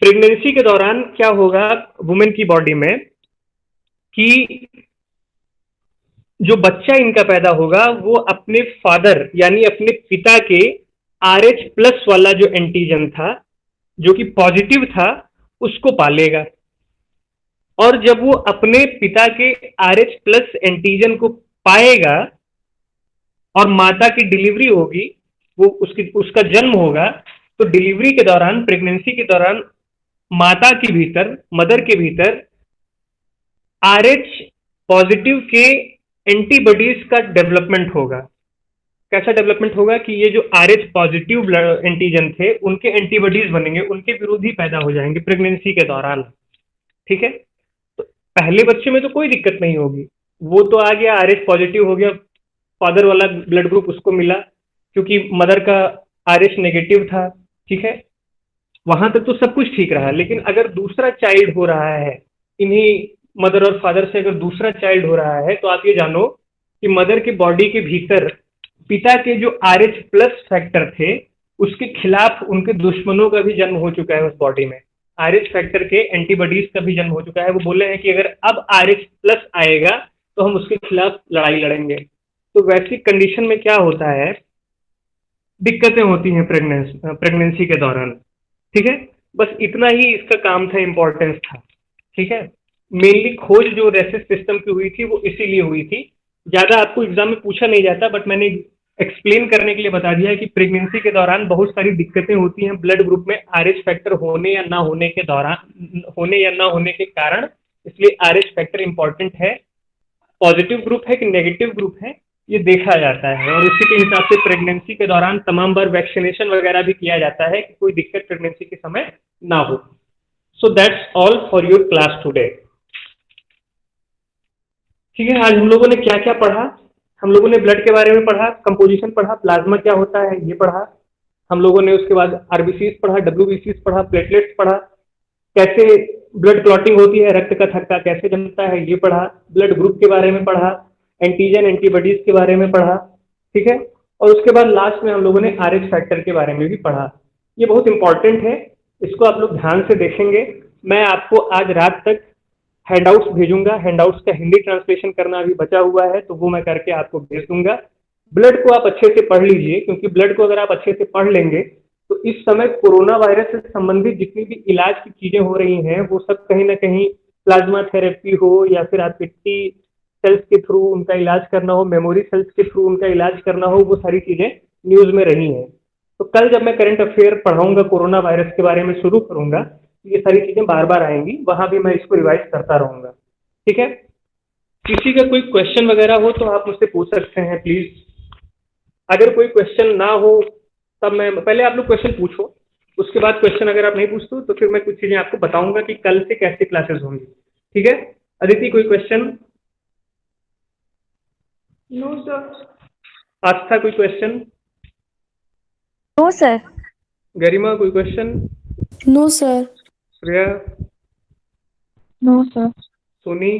प्रेगनेंसी के दौरान क्या होगा वुमेन की बॉडी में कि जो बच्चा इनका पैदा होगा वो अपने फादर यानी अपने पिता के RH प्लस वाला जो एंटीजन था जो कि पॉजिटिव था उसको पालेगा, और जब वो अपने पिता के RH प्लस एंटीजन को पाएगा और माता की डिलीवरी होगी, वो उसका जन्म होगा, तो डिलीवरी के दौरान, प्रेगनेंसी के दौरान माता के भीतर, मदर के भीतर RH पॉजिटिव के एंटीबॉडीज का डेवलपमेंट होगा। कैसा डेवलपमेंट होगा कि ये जो RH पॉजिटिव एंटीजन थे उनके एंटीबॉडीज बनेंगे, उनके विरोधी पैदा हो जाएंगे प्रेगनेंसी के दौरान, ठीक है। तो पहले बच्चे में तो कोई दिक्कत नहीं होगी, वो तो आ गया, RH पॉजिटिव हो गया, फादर वाला ब्लड ग्रुप उसको मिला क्योंकि मदर का RH नेगेटिव था, ठीक है, वहां तक तो सब कुछ ठीक रहा। लेकिन अगर दूसरा चाइल्ड हो रहा है, इन्हीं मदर और फादर से अगर दूसरा चाइल्ड हो रहा है, तो आप ये जानो कि मदर के बॉडी के भीतर पिता के जो RH प्लस फैक्टर थे उसके खिलाफ उनके दुश्मनों का भी जन्म हो चुका है उस बॉडी में, RH फैक्टर के एंटीबॉडीज का भी जन्म हो चुका है। वो बोले हैं कि अगर अब RH प्लस आएगा तो हम उसके खिलाफ लड़ाई लड़ेंगे। तो वैसी कंडीशन में क्या होता है, दिक्कतें होती हैं प्रेगनेंसी के दौरान, ठीक है। बस इतना ही इसका काम था, इंपॉर्टेंस था, ठीक है। मेनली खोज जो रेसिस सिस्टम की हुई थी वो इसीलिए हुई थी, ज्यादा आपको एग्जाम में पूछा नहीं जाता, बट मैंने एक्सप्लेन करने के लिए बता दिया है कि प्रेगनेंसी के दौरान बहुत सारी दिक्कतें होती हैं ब्लड ग्रुप में RH फैक्टर होने या ना होने के दौरान, होने या ना होने के कारण, इसलिए RH फैक्टर इंपॉर्टेंट है। पॉजिटिव ग्रुप है कि नेगेटिव ग्रुप है ये देखा जाता है, और उसी के हिसाब से प्रेगनेंसी के दौरान तमाम बार वैक्सीनेशन वगैरह भी किया जाता है कि कोई दिक्कत प्रेगनेंसी के समय ना हो। So that's all for your class today, ठीक है। आज हम लोगों ने क्या क्या पढ़ा, हम लोगों ने ब्लड के बारे में पढ़ा, कंपोजिशन पढ़ा, प्लाज्मा क्या होता है ये पढ़ा हम लोगों ने, उसके बाद RBCs पढ़ा, WBCs पढ़ा, प्लेटलेट्स पढ़ा, कैसे ब्लड क्लॉटिंग होती है, रक्त का थक्का कैसे जमता है ये पढ़ा, ब्लड ग्रुप के बारे में पढ़ा, एंटीजन एंटीबॉडीज के बारे में पढ़ा, ठीक है। और उसके बाद लास्ट में हम लोगों ने RH फैक्टर के बारे में भी पढ़ा। ये बहुत इंपॉर्टेंट है, इसको आप लोग ध्यान से देखेंगे। मैं आपको आज रात तक हैंडआउट्स भेजूंगा, हैंडआउट्स का हिंदी ट्रांसलेशन करना अभी बचा हुआ है तो वो मैं करके आपको भेज दूंगा। ब्लड को आप अच्छे से पढ़ लीजिए, क्योंकि ब्लड को अगर आप अच्छे से पढ़ लेंगे तो इस समय कोरोना वायरस से संबंधित जितनी भी इलाज की चीजें हो रही हैं वो सब कहीं ना कहीं प्लाज्मा थेरेपी हो या फिर आप T सेल्स के थ्रू उनका इलाज करना हो, मेमोरी सेल्स के थ्रू उनका इलाज करना हो, वो सारी चीजें न्यूज में रही हैं। तो कल जब मैं करंट अफेयर पढ़ाऊंगा, कोरोना वायरस के बारे में शुरू करूंगा, ये सारी चीजें बार बार आएंगी, वहां भी मैं इसको रिवाइज करता रहूंगा, ठीक है। किसी का कोई क्वेश्चन वगैरह हो तो आप मुझसे पूछ सकते हैं प्लीज। अगर कोई क्वेश्चन ना हो तब मैं, पहले आप लोग क्वेश्चन पूछो, उसके बाद क्वेश्चन अगर आप नहीं पूछते तो फिर मैं कुछ चीजें आपको बताऊंगा कि कल से कैसे क्लासेस होंगी, ठीक है। अदिति कोई क्वेश्चन? No sir. आस्था कोई क्वेश्चन? No sir. गरिमा कोई question? No sir. Shreya? No sir. Soni?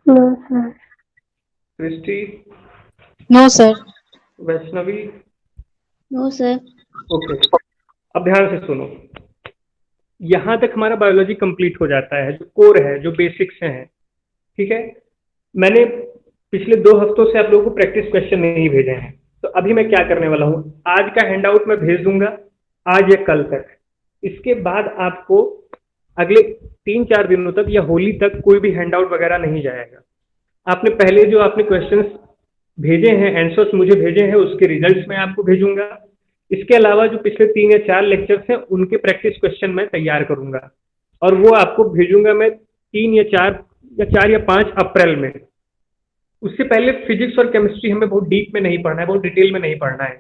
No sir. Christy? No sir. Vaishnavi? No sir. Okay, अब ध्यान से सुनो, यहां तक हमारा बायोलॉजी कंप्लीट हो जाता है, जो कोर है, जो बेसिक्स हैं, ठीक है। मैंने पिछले 2 हफ्तों से आप लोगों को प्रैक्टिस क्वेश्चन नहीं भेजे हैं, तो अभी मैं क्या करने वाला हूं, आज का हैंडआउट मैं भेज दूंगा आज या कल तक। इसके बाद आपको अगले 3-4 दिनों तक या होली तक कोई भी हैंडआउट वगैरह नहीं जाएगा। आपने पहले जो आपने क्वेश्चंस भेजे हैं, आंसर्स मुझे भेजे हैं, उसके रिजल्ट्स मैं आपको भेजूंगा। इसके अलावा जो पिछले 3 या 4 लेक्चर्स हैं उनके प्रैक्टिस क्वेश्चन मैं तैयार करूंगा और वो आपको भेजूंगा मैं 3 या 4 या 5 अप्रैल में। उससे पहले फिजिक्स और केमिस्ट्री हमें बहुत डीप में नहीं पढ़ना है, बहुत डिटेल में नहीं पढ़ना है,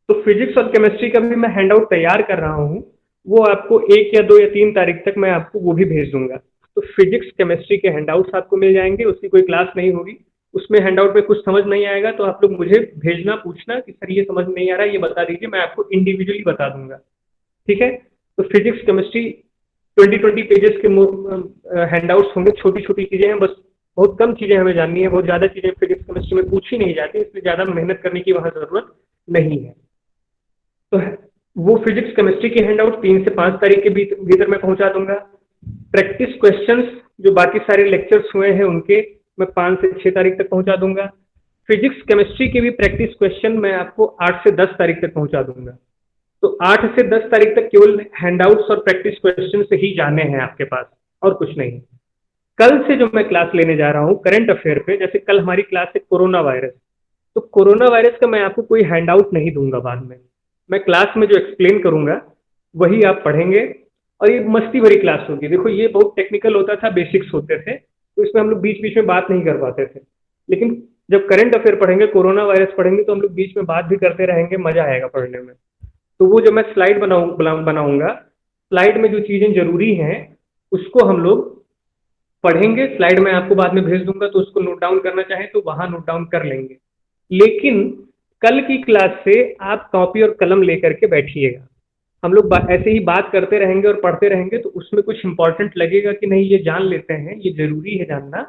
तो फिजिक्स और केमिस्ट्री का भी मैं हैंडआउट तैयार कर रहा हूँ, वो आपको 1 या 2 या 3 तारीख तक मैं आपको वो भी भेज दूंगा। तो फिजिक्स केमिस्ट्री के हैंडआउट्स आपको मिल जाएंगे, उसकी कोई क्लास नहीं होगी। उसमें हैंडआउट में कुछ समझ नहीं आएगा तो आप लोग मुझे भेजना, पूछना कि सर ये समझ नहीं आ रहा है, ये बता दीजिए, मैं आपको इंडिविजुअली बता दूंगा, ठीक है। तो फिजिक्स केमिस्ट्री 20 पेजेस के हैंडआउट्स होंगे, छोटी छोटी चीजें हैं, बस बहुत कम चीजें हमें जाननी है, बहुत ज्यादा चीजें फिजिक्स केमिस्ट्री में पूछी नहीं जाती, इसलिए ज्यादा मेहनत करने की वहां जरूरत नहीं है। तो वो फिजिक्स केमिस्ट्री के हैंडआउट 3 से 5 तारीख के भीतर मैं पहुंचा दूंगा। प्रैक्टिस क्वेश्चंस जो बाकी सारे लेक्चर्स हुए हैं उनके मैं 5 से 6 तारीख तक पहुंचा दूंगा। फिजिक्स केमिस्ट्री के भी प्रैक्टिस क्वेश्चन मैं आपको 8 से 10 तारीख तक पहुंचा दूंगा। तो 8 से 10 तारीख तक केवल हैंडआउट्स और प्रैक्टिस क्वेश्चन से ही जाने हैं आपके पास, और कुछ नहीं। कल से जो मैं क्लास लेने जा रहा हूँ करंट अफेयर पे, जैसे कल हमारी क्लास है कोरोना वायरस, तो कोरोना वायरस का मैं आपको कोई हैंडआउट नहीं दूंगा बाद में, मैं क्लास में जो एक्सप्लेन करूंगा वही आप पढ़ेंगे, और ये मस्ती भरी क्लास होगी। देखो ये बहुत टेक्निकल होता था, बेसिक्स होते थे, तो इसमें हम लोग बीच बीच में बात नहीं कर पाते थे, लेकिन जब करंट अफेयर पढ़ेंगे, कोरोना वायरस पढ़ेंगे, तो हम लोग बीच में बात भी करते रहेंगे, मजा आएगा पढ़ने में। तो वो जब मैं स्लाइड बनाऊंगा, स्लाइड में जो चीजें जरूरी हैं उसको हम लोग पढ़ेंगे, स्लाइड में आपको बाद में भेज दूंगा, तो उसको नोट डाउन करना चाहें तो वहां नोट डाउन कर लेंगे। लेकिन कल की क्लास से आप कॉपी और कलम लेकर के बैठिएगा, हम लोग ऐसे ही बात करते रहेंगे और पढ़ते रहेंगे, तो उसमें कुछ इंपॉर्टेंट लगेगा कि नहीं ये जान लेते हैं, ये जरूरी है जानना,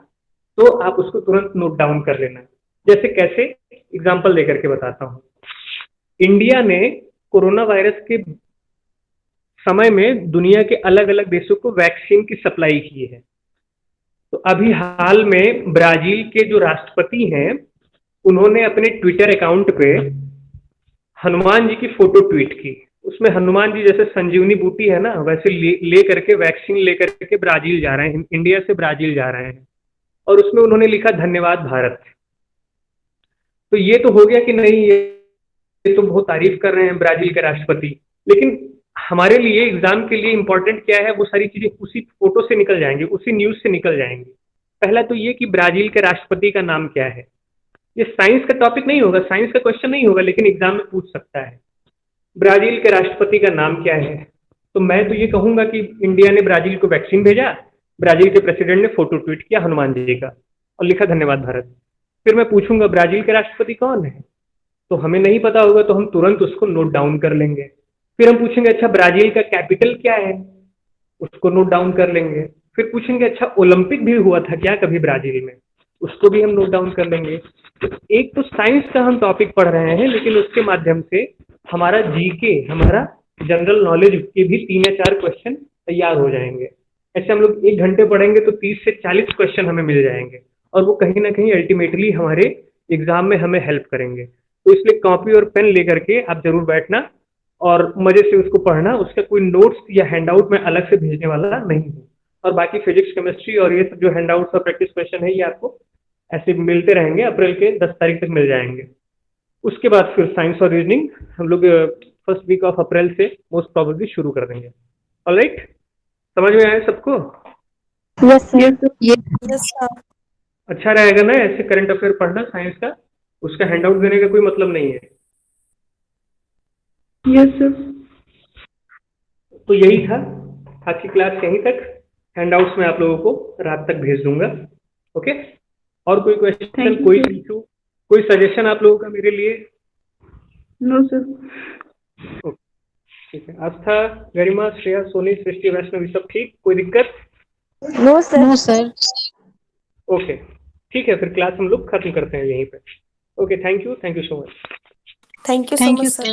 तो आप उसको तुरंत नोट डाउन कर लेना। जैसे कैसे, एग्जाम्पल देकर के बताता हूँ। इंडिया ने कोरोना वायरस के समय में दुनिया के अलग अलग देशों को वैक्सीन की सप्लाई की है। तो अभी हाल में ब्राजील के जो राष्ट्रपति हैं उन्होंने अपने ट्विटर अकाउंट पे हनुमान जी की फोटो ट्वीट की, उसमें हनुमान जी जैसे संजीवनी बूटी है ना, वैसे ले करके वैक्सीन लेकर के ब्राजील जा रहे हैं, इंडिया से ब्राजील जा रहे हैं, और उसमें उन्होंने लिखा धन्यवाद भारत। तो ये तो हो गया कि नहीं, ये तो बहुत तारीफ कर रहे हैं ब्राजील के राष्ट्रपति, लेकिन हमारे लिए एग्जाम के लिए इंपॉर्टेंट क्या है, वो सारी चीजें उसी फोटो से निकल जाएंगी, उसी न्यूज से निकल जाएंगी। पहला तो ये कि ब्राजील के राष्ट्रपति का नाम क्या है, ये साइंस का टॉपिक नहीं होगा, साइंस का क्वेश्चन नहीं होगा, लेकिन एग्जाम में पूछ सकता है ब्राजील के राष्ट्रपति का नाम क्या है। तो मैं तो ये कहूंगा कि इंडिया ने ब्राजील को वैक्सीन भेजा, ब्राजील के प्रेसिडेंट ने फोटो ट्वीट किया हनुमान जी का और लिखा धन्यवाद भारत। फिर मैं पूछूंगा ब्राजील के राष्ट्रपति कौन है, तो हमें नहीं पता होगा, तो हम तुरंत उसको नोट डाउन कर लेंगे। फिर हम पूछेंगे अच्छा ब्राजील का कैपिटल क्या है, उसको नोट डाउन कर लेंगे। फिर पूछेंगे अच्छा ओलंपिक भी हुआ था क्या कभी ब्राजील में, उसको भी हम नोट डाउन कर लेंगे। तो एक तो साइंस का हम टॉपिक पढ़ रहे हैं, लेकिन उसके माध्यम से हमारा जीके, हमारा जनरल नॉलेज के भी 3 या 4 क्वेश्चन तैयार हो जाएंगे। ऐसे हम लोग 1 घंटे पढ़ेंगे तो 30 से 40 क्वेश्चन हमें मिल जाएंगे, और वो कहीं ना कहीं अल्टीमेटली हमारे एग्जाम में हमें हेल्प करेंगे। तो इसलिए कॉपी और पेन लेकर के आप जरूर बैठना और मजे से उसको पढ़ना, उसका कोई नोट्स या हैंडआउट में अलग से भेजने वाला नहीं हूँ। और बाकी फिजिक्स केमिस्ट्री और ये सब जो हैंडआउट्स और प्रैक्टिस क्वेश्चन है ये आपको ऐसे मिलते रहेंगे, अप्रैल के 10 तारीख तक मिल जाएंगे। उसके बाद फिर साइंस और रीजनिंग हम लोग फर्स्ट वीक ऑफ अप्रैल से मोस्ट प्रोबेबली शुरू कर देंगे। ऑलराइट, समझ में आया सबको? Yes sir. Yes sir. अच्छा रहेगा ना ऐसे करंट अफेयर पढ़ना साइंस का, उसका हैंडआउट देने का कोई मतलब नहीं है। Yes sir. तो यही था, आज की क्लास यहीं तक, हैंडआउट्स में आप लोगों को रात तक भेज दूंगा। ओके, और कोई क्वेश्चन, कोई इशू, कोई सजेशन आप लोगों का मेरे लिए? No sir. ठीक है, आस्था, गरिमा, श्रेया, सोनी, सृष्टि, वैष्णवी सब ठीक, कोई दिक्कत? No sir. No sir. Okay, ठीक है, फिर क्लास हम लोग खत्म करते हैं यहीं पे। Okay, thank you so much. Thank you so much sir.